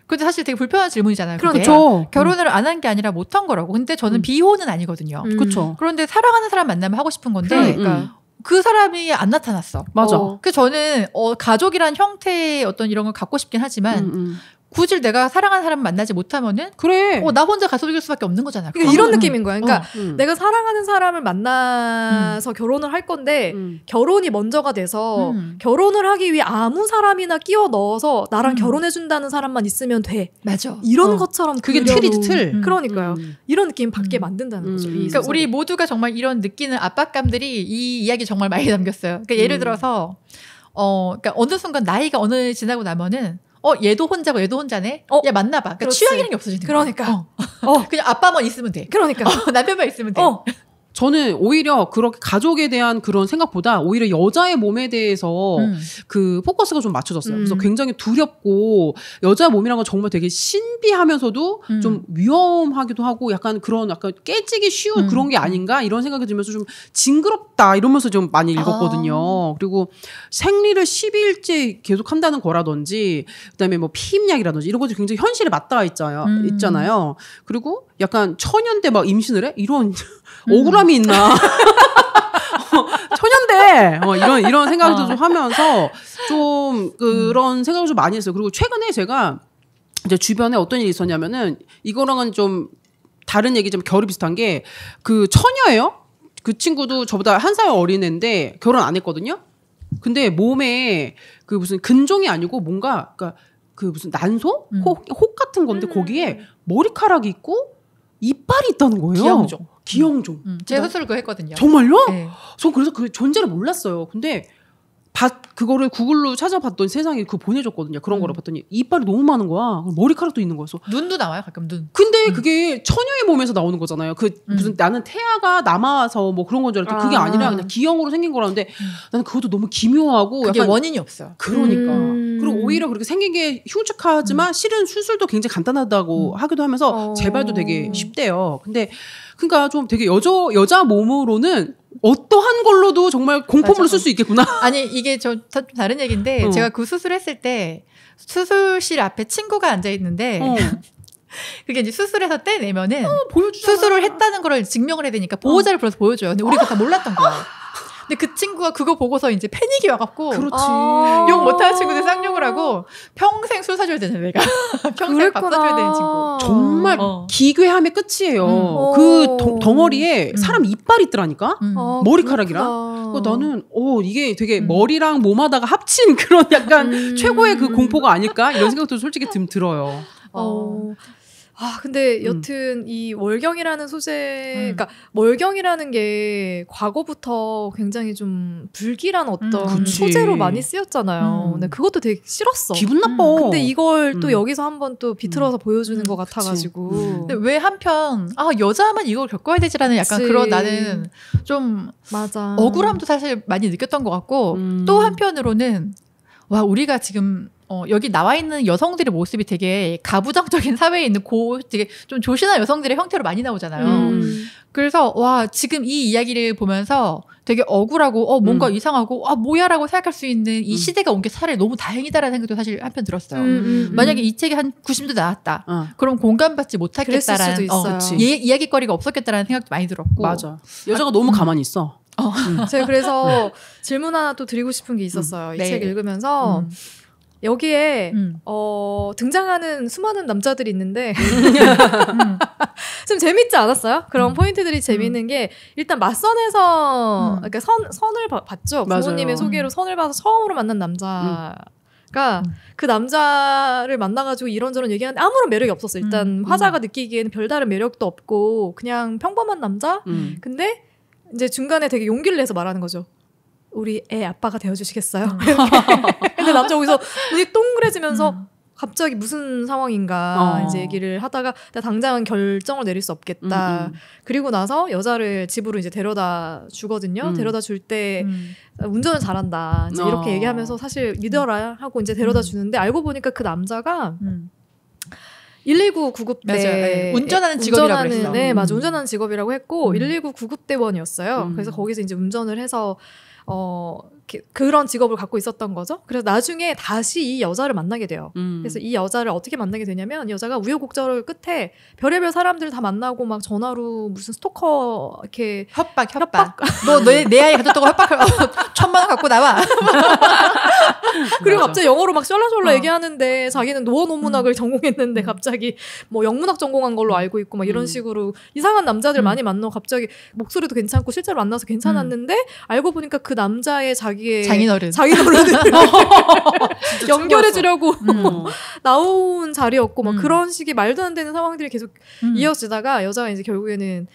S2: 근데 사실 되게 불편한 질문이잖아요.
S3: 그렇죠.
S2: 결혼을 안 한 게 아니라 못 한 거라고. 근데 저는 비혼은 아니거든요.
S3: 그렇죠.
S2: 그런데 사랑하는 사람 만나면 하고 싶은 건데 그 사람이 안 나타났어.
S3: 맞아.
S2: 그래서 저는 가족이란 형태의 어떤 이런 걸 갖고 싶긴 하지만 굳이 내가 사랑하는 사람 만나지 못하면은
S3: 그래.
S2: 나 혼자 가족일 수밖에 없는 거잖아.
S1: 그러니까 이런 느낌인 거야. 그러니까 내가 사랑하는 사람을 만나서 결혼을 할 건데 결혼이 먼저가 돼서 결혼을 하기 위해 아무 사람이나 끼워 넣어서 나랑 결혼해 준다는 사람만 있으면 돼.
S2: 맞아.
S1: 이런 것처럼
S3: 그게 틀이지 틀.
S1: 그러니까 이런 느낌 받게 만든다는 거죠.
S2: 그러니까 우리 모두가 정말 이런 느끼는 압박감들이 이 이야기 정말 많이 담겼어요. 그러니까 예를 들어서 그러니까 어느 순간 나이가 어느 지나고 나면은 얘도 혼자고 얘도 혼자네. 야 만나봐. 그러니까 취향이라는 게 없어지는 거야.
S1: 그러니까.
S2: 그냥 아빠만 있으면 돼.
S1: 그러니까.
S2: 남편만 있으면 돼.
S3: 저는 오히려 그렇게 가족에 대한 그런 생각보다 오히려 여자의 몸에 대해서 그 포커스가 좀 맞춰졌어요. 그래서 굉장히 두렵고 여자 몸이란 건 정말 되게 신비하면서도 좀 위험하기도 하고 약간 그런 약간 깨지기 쉬운 그런 게 아닌가 이런 생각이 들면서 좀 징그럽다 이러면서 좀 많이 읽었거든요. 그리고 생리를 12일째 계속 한다는 거라든지 그다음에 뭐 피임약이라든지 이런 것들이 굉장히 현실에 맞닿아 있잖아요. 그리고 약간 처년대 막 임신을 해? 이런 억울함이 있나? 처년대 이런 생각도 좀 하면서 좀 그런 생각을 좀 많이 했어요. 그리고 최근에 제가 이제 주변에 어떤 일이 있었냐면은 이거랑은 좀 다른 얘기 좀 결이 비슷한 게 그 처녀예요. 그 친구도 저보다 1살 어린 애인데 결혼 안 했거든요. 근데 몸에 그 무슨 근종이 아니고 뭔가 그러니까 그 무슨 난소? 혹 같은 건데 거기에 머리카락이 있고 이빨이 있다는 거예요. 기형종.
S2: 제 수술 그거 했거든요.
S3: 정말요?
S2: 네.
S3: 전 그래서 그 존재를 몰랐어요. 근데 그거를 구글로 찾아봤더니 세상에 그거 보내줬거든요. 그런 거를 봤더니 이빨이 너무 많은 거야. 머리카락도 있는 거였어.
S2: 눈도 나와요, 가끔 눈.
S3: 근데 그게 처녀의 몸에서 나오는 거잖아요. 그 무슨 나는 태아가 남아서 뭐 그런 건 줄 알았더니 그게 아니라 그냥 기형으로 생긴 거라는데 나는 그것도 너무 기묘하고
S2: 그게
S3: 약간
S2: 원인이 없어요.
S3: 그러니까. 그리고 오히려 그렇게 생긴 게 흉측하지만 실은 수술도 굉장히 간단하다고 하기도 하면서 재발도 되게 쉽대요. 근데 그러니까 좀 되게 여자 몸으로는 어떠한 걸로도 정말 공포물을 쓸 수 있겠구나.
S2: 아니 이게 좀 다른 얘기인데 제가 그 수술했을 때 수술실 앞에 친구가 앉아 있는데 그게 이제 수술해서 떼내면은 수술을 했다는 걸 증명을 해야 되니까 보호자를 불러서 보여줘요. 근데 우리가 다 몰랐던 거야. 근데 그 친구가 그거 보고서 이제 패닉이 와갖고 욕 못하는 친구들 쌍욕을 하고 평생 술 사줘야 되는 내가 평생 밥 사줘야 되는 친구.
S3: 정말 기괴함의 끝이에요. 그 덩어리에 사람 이빨이 있더라니까. 머리카락이랑. 나는 이게 되게 머리랑 몸하다가 합친 그런 약간 최고의 그 공포가 아닐까 이런 생각도 솔직히 들어요.
S1: 근데 여튼 이 월경이라는 소재, 그러니까 월경이라는 게 과거부터 굉장히 좀 불길한 어떤 소재로 많이 쓰였잖아요. 근데 그것도 되게 싫었어.
S3: 기분 나빠.
S1: 근데 이걸 또 여기서 한번 또 비틀어서 보여주는 것 같아가지고.
S2: 근데 왜 한편 여자만 이걸 겪어야 되지라는 약간 그런 나는 좀
S1: 맞아.
S2: 억울함도 사실 많이 느꼈던 것 같고 또 한편으로는 와 우리가 지금 여기 나와 있는 여성들의 모습이 되게 가부장적인 사회에 있는 되게 좀 조신한 여성들의 형태로 많이 나오잖아요. 그래서 와 지금 이 이야기를 보면서 되게 억울하고 뭔가 이상하고 뭐야라고 생각할 수 있는 이 시대가 온 게 차라리 너무 다행이다라는 생각도 사실 한편 들었어요. 만약에 이 책이 한 90도 나왔다. 그럼 공감받지 못하겠다라는 이야기거리가 없었겠다라는 생각도 많이 들었고.
S3: 맞아. 여자가 너무 가만히 있어.
S1: 제가 그래서 질문 하나 또 드리고 싶은 게 있었어요. 이 책 읽으면서 여기에 등장하는 수많은 남자들이 있는데 좀 재밌지 않았어요? 그런 포인트들이 재밌는 게 일단 맞선에서 그러니까 선을 봤죠. 부모님의 맞아요. 소개로 선을 봐서 처음으로 만난 남자가 그 남자를 만나가지고 이런저런 얘기하는데 아무런 매력이 없었어. 일단 화자가 느끼기에는 별다른 매력도 없고 그냥 평범한 남자? 근데 이제 중간에 되게 용기를 내서 말하는 거죠. 우리 애 아빠가 되어주시겠어요? 근데 남자 거기서 눈이 동그래지면서 갑자기 무슨 상황인가 이제 얘기를 하다가 당장은 결정을 내릴 수 없겠다. 그리고 나서 여자를 집으로 이제 데려다 주거든요. 데려다 줄 때 운전을 잘한다. 이제 이렇게 얘기하면서 사실 믿어라 하고 이제 데려다 주는데 알고 보니까 그 남자가 119 구급대
S2: 네. 운전하는 직업이라고 했어.
S1: 네, 맞아. 운전하는 직업이라고 했고 119 구급대원이었어요. 그래서 거기서 이제 운전을 해서 그런 직업을 갖고 있었던 거죠. 그래서 나중에 다시 이 여자를 만나게 돼요. 그래서 이 여자를 어떻게 만나게 되냐면 여자가 우여곡절 끝에 별의별 사람들 다 만나고 막 전화로 무슨 스토커 이렇게
S2: 협박. 너 내 아이 가졌다고 협박을 1,000만 원 갖고 나와.
S1: 그리고 갑자기 영어로 막 쩔라쩔라 얘기하는데 자기는 노원문학을 전공했는데 갑자기 뭐 영문학 전공한 걸로 알고 있고 막 이런 식으로 이상한 남자들 많이 만나고 갑자기 목소리도 괜찮고 실제로 만나서 괜찮았는데 알고 보니까 그 남자의 자기의 장인어른을 연결해 주려고 나온 자리였고 막 그런 식의 말도 안 되는 상황들이 계속 이어지다가 여자가 이제 결국에는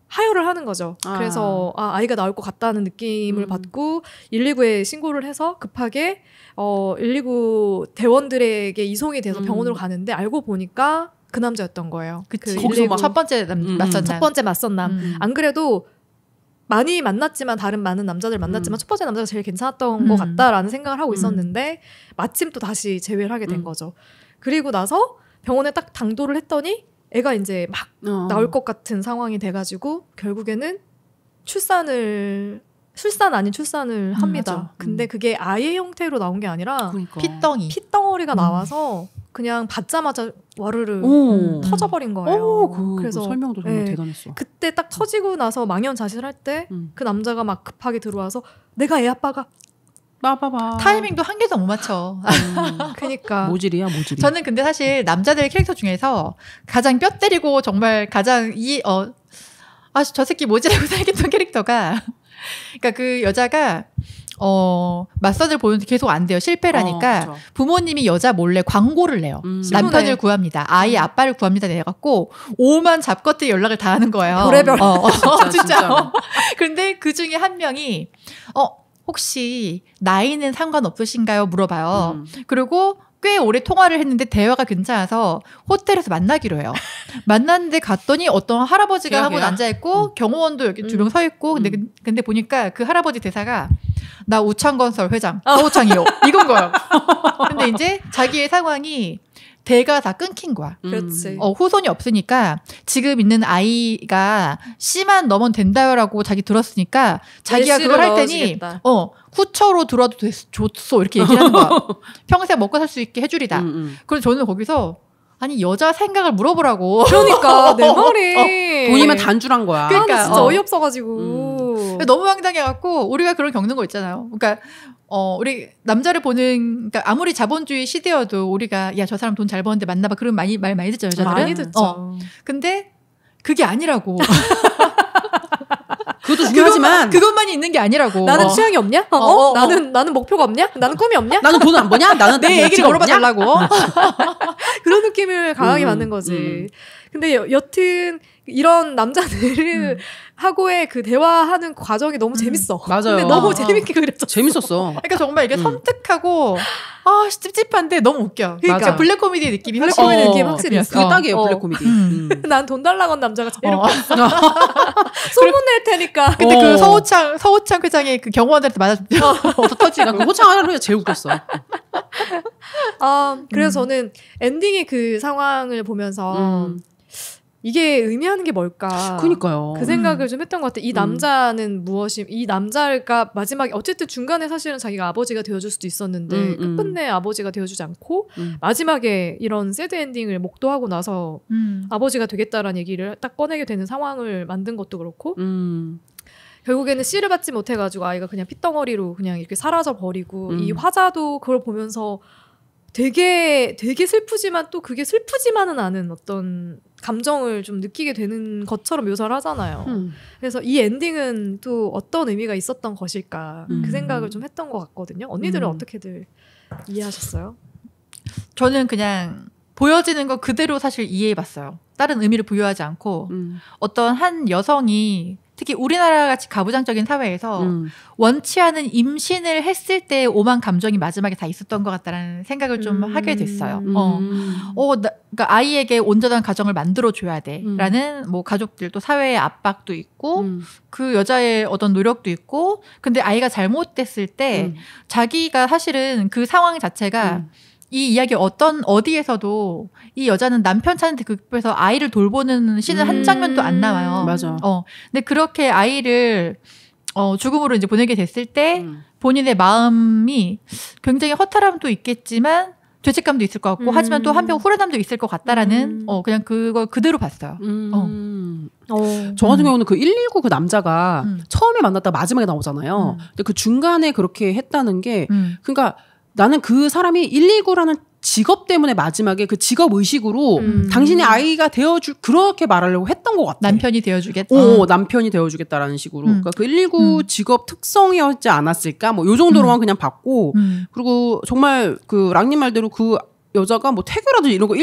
S1: 하혈을 하는 거죠. 그래서 아이가 나올 것 같다는 느낌을 받고 119에 신고를 해서 급하게 119 대원들에게 이송이 돼서 병원으로 가는데 알고 보니까 그 남자였던 거예요.
S2: 거기서 막 첫 번째
S1: 맞선 남. 안 그래도 많이 만났지만 다른 많은 남자들 만났지만 첫 번째 남자가 제일 괜찮았던 것 같다라는 생각을 하고 있었는데 마침 또 다시 재회를 하게 된 거죠. 그리고 나서 병원에 딱 당도를 했더니 애가 이제 막 나올 것 같은 상황이 돼가지고 결국에는 출산 아닌 출산을 합니다. 근데 그게 아이의 형태로 나온 게 아니라
S2: 그러니까.
S1: 핏덩어리가 나와서 그냥 받자마자 와르르 터져버린 거예요. 그래서
S3: 설명도 정말 대단했어.
S1: 그때 딱 터지고 나서 망연자실할 때 그 남자가 막 급하게 들어와서 내가 애 아빠가
S2: 타이밍도 한 개도 못 맞춰.
S1: 그러니까
S3: 모질이야 모질이.
S2: 저는 근데 사실 남자들 캐릭터 중에서 가장 뼈 때리고 정말 가장 저 새끼 모질라고 생각했던 캐릭터가 그러니까 그 여자가 맞선을 보는데 계속 안 돼요. 실패를 하니까 부모님이 여자 몰래 광고를 내요. 남편을 구합니다. 아이의 아빠를 구합니다. 내갖고 오만 잡것들이 연락을 다 하는 거예요.
S1: 별의별.
S2: 진짜. 그런데 그 중에 한 명이 혹시 나이는 상관없으신가요? 물어봐요. 그리고 꽤 오래 통화를 했는데 대화가 괜찮아서 호텔에서 만나기로 해요. 만났는데 갔더니 어떤 할아버지가 한 분 앉아있고 경호원도 여기 두 명 서 있고 근데 보니까 그 할아버지 대사가 나 우창건설 회장 서우창이요. 이건 거예요. 근데 이제 자기의 상황이 대가 다 끊긴 거야.
S1: 그렇지.
S2: 후손이 없으니까 지금 있는 아이가 C만 넘으면 된다요라고 자기 들었으니까 자기가 그걸 할 테니 후처로 들어와도 좋소 이렇게 얘기를 하는 거야. 평생 먹고 살 수 있게 해주리다. 그래서 저는 거기서 아니 여자 생각을 물어보라고.
S1: 그러니까 내 말이
S3: 돈이면 단줄한 거야.
S1: 그러니까 진짜 어이없어가지고
S2: 너무 황당해갖고 우리가 그런 겪는 거 있잖아요. 그러니까 우리 남자를 보는 그러니까 아무리 자본주의 시대여도 우리가 야 저 사람 돈 잘 버는데 만나봐 그런 말 많이 듣죠 여자들은.
S1: 많이 듣죠.
S2: 근데 그게 아니라고.
S3: 그것도 중요하지만
S2: 그것만이 있는 게 아니라고.
S1: 나는 취향이 없냐? 나는 목표가 없냐? 나는 꿈이 없냐?
S3: 나는 돈 안 버냐? 나는
S2: 내 얘기를 물어봐 달라고.
S1: 그런 느낌을 강하게 받는 거지. 근데 여튼 이런 남자들을 하고의 그 대화하는 과정이 너무 재밌어.
S3: 맞아요.
S1: 근데 너무 재밌게 그렸어.
S3: 재밌었어.
S2: 그러니까 정말 이게 섬뜩하고 찝찝한데 너무 웃겨.
S3: 그러니까
S2: 블랙 코미디 느낌이
S1: 블랙 코미디 느낌 확실히 있어.
S3: 그게 딱이에요. 블랙 코미디.
S1: 난 돈 달라고 한 남자가 제일 웃겼어. 소문 낼 테니까.
S2: 근데 그 서우창 회장의 그 경호원들한테 맞았죠.
S3: 터지. 나 그 호창 하루에 제일 웃겼어.
S1: 그래서 저는 엔딩의 그 상황을 보면서 이게 의미하는 게 뭘까?
S3: 그러니까요.
S1: 그 생각을 좀 했던 것 같아. 이 남자는 이 남자가 마지막에 어쨌든 중간에 사실은 자기가 아버지가 되어줄 수도 있었는데 끝끝내 아버지가 되어주지 않고 마지막에 이런 새드 엔딩을 목도하고 나서 아버지가 되겠다라는 얘기를 딱 꺼내게 되는 상황을 만든 것도 그렇고 결국에는 씨를 받지 못해가지고 아이가 그냥 핏덩어리로 그냥 이렇게 사라져 버리고 이 화자도 그걸 보면서 되게 슬프지만 또 그게 슬프지만은 않은 어떤 감정을 좀 느끼게 되는 것처럼 묘사를 하잖아요. 그래서 이 엔딩은 또 어떤 의미가 있었던 것일까 그 생각을 좀 했던 것 같거든요. 언니들은 어떻게들 이해하셨어요?
S2: 저는 그냥 보여지는 거 그대로 사실 이해해봤어요. 다른 의미를 부여하지 않고 어떤 한 여성이 특히 우리나라 같이 가부장적인 사회에서 원치 않은 임신을 했을 때 오만 감정이 마지막에 다 있었던 것 같다라는 생각을 좀 하게 됐어요. 그러니까 아이에게 온전한 가정을 만들어줘야 돼라는 뭐 가족들 또 사회의 압박도 있고 그 여자의 어떤 노력도 있고 근데 아이가 잘못됐을 때 자기가 사실은 그 상황 자체가 이 이야기 어디에서도 이 여자는 남편 찾는데 급해서 아이를 돌보는 씬은 한 장면도 안 나와요.
S3: 맞아.
S2: 근데 그렇게 아이를 죽음으로 이제 보내게 됐을 때 본인의 마음이 굉장히 허탈함도 있겠지만 죄책감도 있을 것 같고 하지만 또 한편 후련함도 있을 것 같다라는 그냥 그걸 그대로 봤어요.
S3: 저 같은 경우는 그 119 그 남자가 처음에 만났다가 마지막에 나오잖아요. 근데 그 중간에 그렇게 했다는 게 그러니까 나는 그 사람이 119라는 직업 때문에 마지막에 그 직업 의식으로 당신의 아이가 되어줄 그렇게 말하려고 했던 것 같아.
S2: 남편이 되어주겠다.
S3: 남편이 되어주겠다라는 식으로. 그러니까 그 119 직업 특성이었지 않았을까? 뭐 요 정도로만 그냥 봤고 그리고 정말 그 랑님 말대로 그 여자가 뭐 태교라든지 이런 거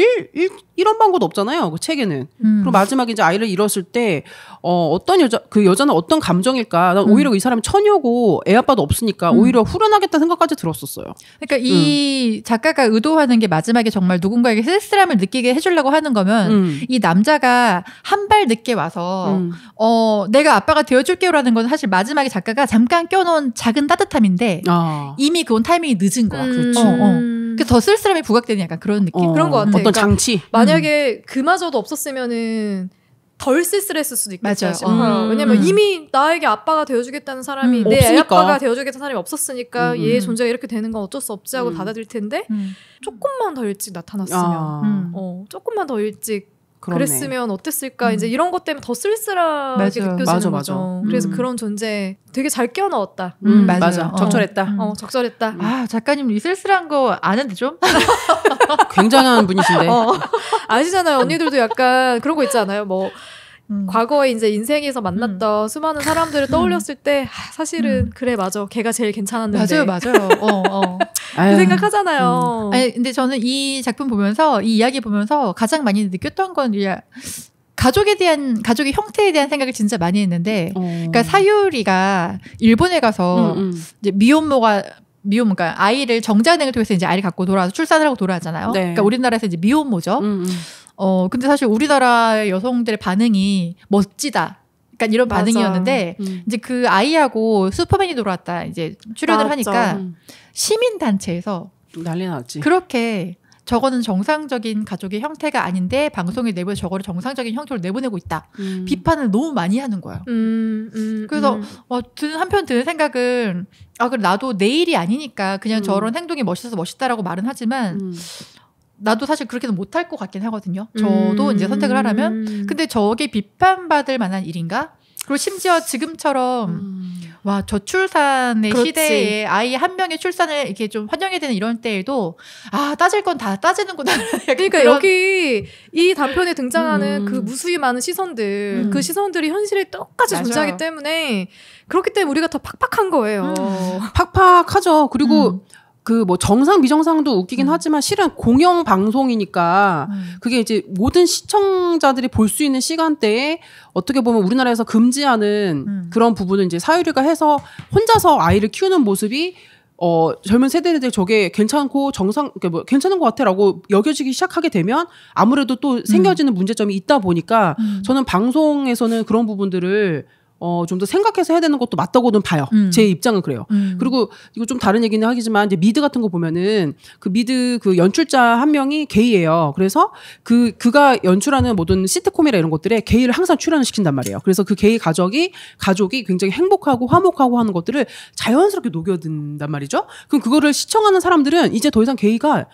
S3: 이런 방법도 없잖아요. 그 책에는. 그리고 마지막에 이제 아이를 잃었을 때 어떤 그 여자는 어떤 감정일까? 난 오히려 이 사람이 처녀고 애 아빠도 없으니까 오히려 후련하겠다 생각까지 들었었어요.
S2: 그러니까 이 작가가 의도하는 게 마지막에 정말 누군가에게 쓸쓸함을 느끼게 해주려고 하는 거면 이 남자가 한 발 늦게 와서 내가 아빠가 되어줄게요라는 건 사실 마지막에 작가가 잠깐 껴놓은 작은 따뜻함인데 이미 그건 타이밍이 늦은 거야.
S3: 그렇지.
S2: 그래서 더 쓸쓸함이 부각되는 약간 그런 느낌.
S1: 그런 것 같아.
S3: 어떤 장치.
S1: 만약에 그마저도 없었으면은 덜 쓸쓸했을 수도 있겠죠.
S2: 맞아요.
S1: 왜냐면 이미 나에게 아빠가 되어주겠다는 사람이 내 애 아빠가 되어주겠다는 사람이 없었으니까 얘의 존재가 이렇게 되는 건 어쩔 수 없지 하고 받아들일 텐데 조금만 더 일찍 나타났으면 조금만 더 일찍 그러네. 그랬으면 어땠을까 이제 이런 것 때문에 더 쓸쓸하게 느껴지는 거죠. 그래서 그런 존재 되게 잘 끼워 넣었다.
S3: 맞아. 적절했다.
S1: 적절했다.
S2: 아 작가님 이 쓸쓸한 거 아는데 좀?
S3: 굉장한 분이신데.
S1: 아시잖아요. 언니들도 약간 그런 거 있잖아요. 뭐 과거에 이제 인생에서 만났던 수많은 사람들을 떠올렸을 때 사실은 그래 맞아 걔가 제일 괜찮았는데
S2: 맞아요.
S1: 그 생각하잖아요.
S2: 아니 근데 저는 이 작품 보면서 이 이야기 보면서 가장 많이 느꼈던 건 가족의 형태에 대한 생각을 진짜 많이 했는데, 그러니까 사유리가 일본에 가서 이제 그러니까 아이를 정자은행을 통해서 이제 아이를 갖고 돌아와서 출산을 하고 돌아왔잖아요. 네. 그러니까 우리나라에서 이제 미혼모죠. 근데 사실 우리나라의 여성들의 반응이 멋지다. 약간 이런 반응이었는데, 이제 그 아이하고 슈퍼맨이 돌아왔다. 이제 출연을 하니까 시민단체에서
S3: 난리 났지.
S2: 그렇게 저거는 정상적인 가족의 형태가 아닌데 방송에 내부에 저거를 정상적인 형태로 내보내고 있다. 비판을 너무 많이 하는 거예요. 그래서 한편 드는 생각은 그래 나도 내 일이 아니니까 그냥 저런 행동이 멋있어서 멋있다라고 말은 하지만 나도 사실 그렇게는 못할 것 같긴 하거든요. 저도 이제 선택을 하라면. 근데 저게 비판받을 만한 일인가? 그리고 심지어 지금처럼 저출산의
S1: 그렇지.
S2: 시대에 아이 한 명의 출산을 이렇게 좀 환영해야 되는 이런 때에도 따질 건 다 따지는구나.
S1: 그러니까 여기 이 단편에 등장하는 그 무수히 많은 시선들, 그 시선들이 현실에 똑같이
S3: 맞아요.
S1: 존재하기 때문에 그렇기 때문에 우리가 더 팍팍한 거예요.
S3: 팍팍하죠. 그리고 그 뭐 정상 비정상도 웃기긴 하지만 실은 공영 방송이니까 그게 이제 모든 시청자들이 볼 수 있는 시간대에 어떻게 보면 우리나라에서 금지하는 그런 부분을 이제 사유리가 해서 혼자서 아이를 키우는 모습이 젊은 세대들 저게 괜찮고 괜찮은 것 같아라고 여겨지기 시작하게 되면 아무래도 또 생겨지는 문제점이 있다 보니까 저는 방송에서는 그런 부분들을 좀 더 생각해서 해야 되는 것도 맞다고는 봐요. 제 입장은 그래요. 그리고 이거 좀 다른 얘기는 하겠지만 이제 미드 같은 거 보면은 그 미드 그 연출자 한 명이 게이예요. 그래서 그가 연출하는 모든 시트콤이나 이런 것들에 게이를 항상 출연을 시킨단 말이에요. 그래서 그 게이 가족이 굉장히 행복하고 화목하고 하는 것들을 자연스럽게 녹여든단 말이죠. 그럼 그거를 시청하는 사람들은 이제 더 이상 게이가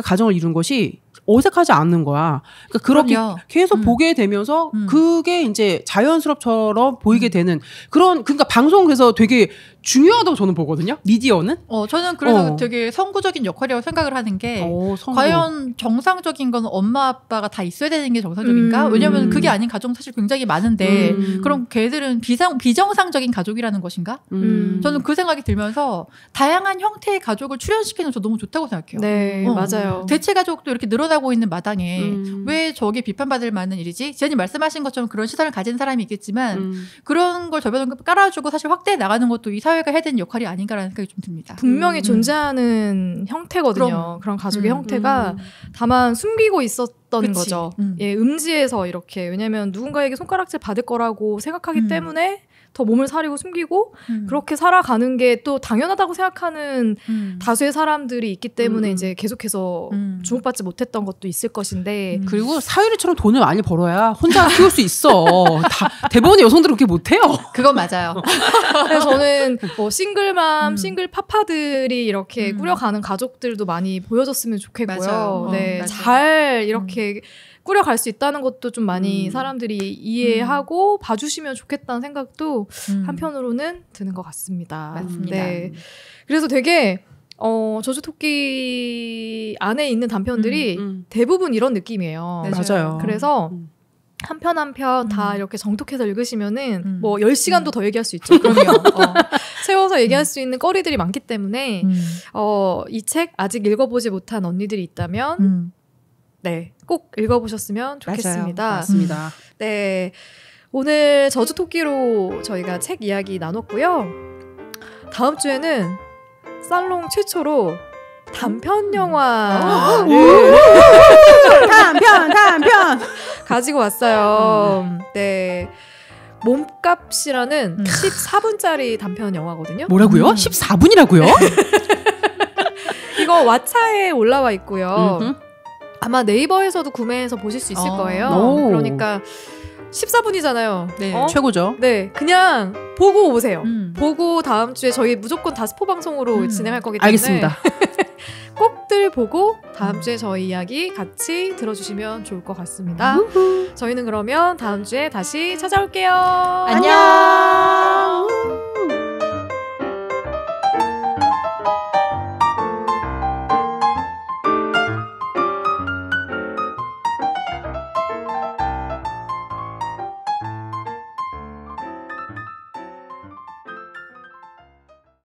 S3: 가정을 이룬 것이 어색하지 않는 거야. 그러니까 그렇게 계속 보게 되면서 그게 이제 자연스럽처럼 보이게 되는 그러니까 방송에서 되게 중요하다고 저는 보거든요. 미디어는.
S2: 저는 그래서 되게 선구적인 역할이라고 생각을 하는 게 과연 정상적인 건 엄마 아빠가 다 있어야 되는 게 정상적인가? 왜냐면 그게 아닌 가정 사실 굉장히 많은데 그럼 걔들은 비정상적인 가족이라는 것인가? 저는 그 생각이 들면서 다양한 형태의 가족을 출연시키는 저 너무 좋다고 생각해요.
S1: 네, 맞아요.
S2: 대체 가족도 이렇게 늘어나고 있는 마당에 왜 저게 비판받을 만한 일이지? 지연님 말씀하신 것처럼 그런 시선을 가진 사람이 있겠지만 그런 걸 저변을 깔아주고 사실 확대해 나가는 것도 이 사회가 해야 되는 역할이 아닌가라는 생각이 좀 듭니다.
S1: 분명히 존재하는 형태거든요. 그런 가족의 형태가 다만 숨기고 있었던 거죠. 음지에서 이렇게. 왜냐면 누군가에게 손가락질 받을 거라고 생각하기 때문에 더 몸을 사리고 숨기고 그렇게 살아가는 게 또 당연하다고 생각하는 다수의 사람들이 있기 때문에 이제 계속해서 주목받지 못했던 것도 있을 것인데
S3: 그리고 사유리처럼 돈을 많이 벌어야 혼자 키울 수 있어. 대부분의 여성들은 그렇게 못해요.
S2: 그건 맞아요.
S1: 그래서 저는 뭐 싱글맘, 싱글 파파들이 이렇게 꾸려가는 가족들도 많이 보여줬으면 좋겠고요. 네, 잘 이렇게 꾸려갈 수 있다는 것도 좀 많이 사람들이 이해하고 봐주시면 좋겠다는 생각도 한편으로는 드는 것 같습니다.
S2: 맞습니다.
S1: 네. 그래서 되게 저주토끼 안에 있는 단편들이 대부분 이런 느낌이에요.
S3: 맞아요.
S1: 그래서 한 편 한 편 다 이렇게 정독해서 읽으시면은 뭐 10시간도 더 얘기할 수 있죠. 그럼요. 세워서 얘기할 수 있는 거리들이 많기 때문에 이 책 아직 읽어보지 못한 언니들이 있다면 네, 꼭 읽어보셨으면 좋겠습니다.
S3: 맞아요. 맞습니다.
S1: 네, 오늘 저주토끼로 저희가 책 이야기 나눴고요. 다음 주에는 살롱 최초로 단편 영화를
S3: 단편
S1: 가지고 왔어요. 네, 몸값이라는 14분짜리 단편 영화거든요.
S3: 뭐라고요? 14분이라고요?
S1: 이거 왓챠에 올라와 있고요. 아마 네이버에서도 구매해서 보실 수 있을 거예요. 그러니까 14분이잖아요.
S2: 네.
S3: 최고죠.
S1: 네, 그냥 보고 오세요. 보고 다음 주에 저희 무조건 다스포 방송으로 진행할 거기 때문에
S3: 알겠습니다.
S1: 꼭들 보고 다음 주에 저희 이야기 같이 들어주시면 좋을 것 같습니다. 저희는 그러면 다음 주에 다시 찾아올게요.
S2: 안녕.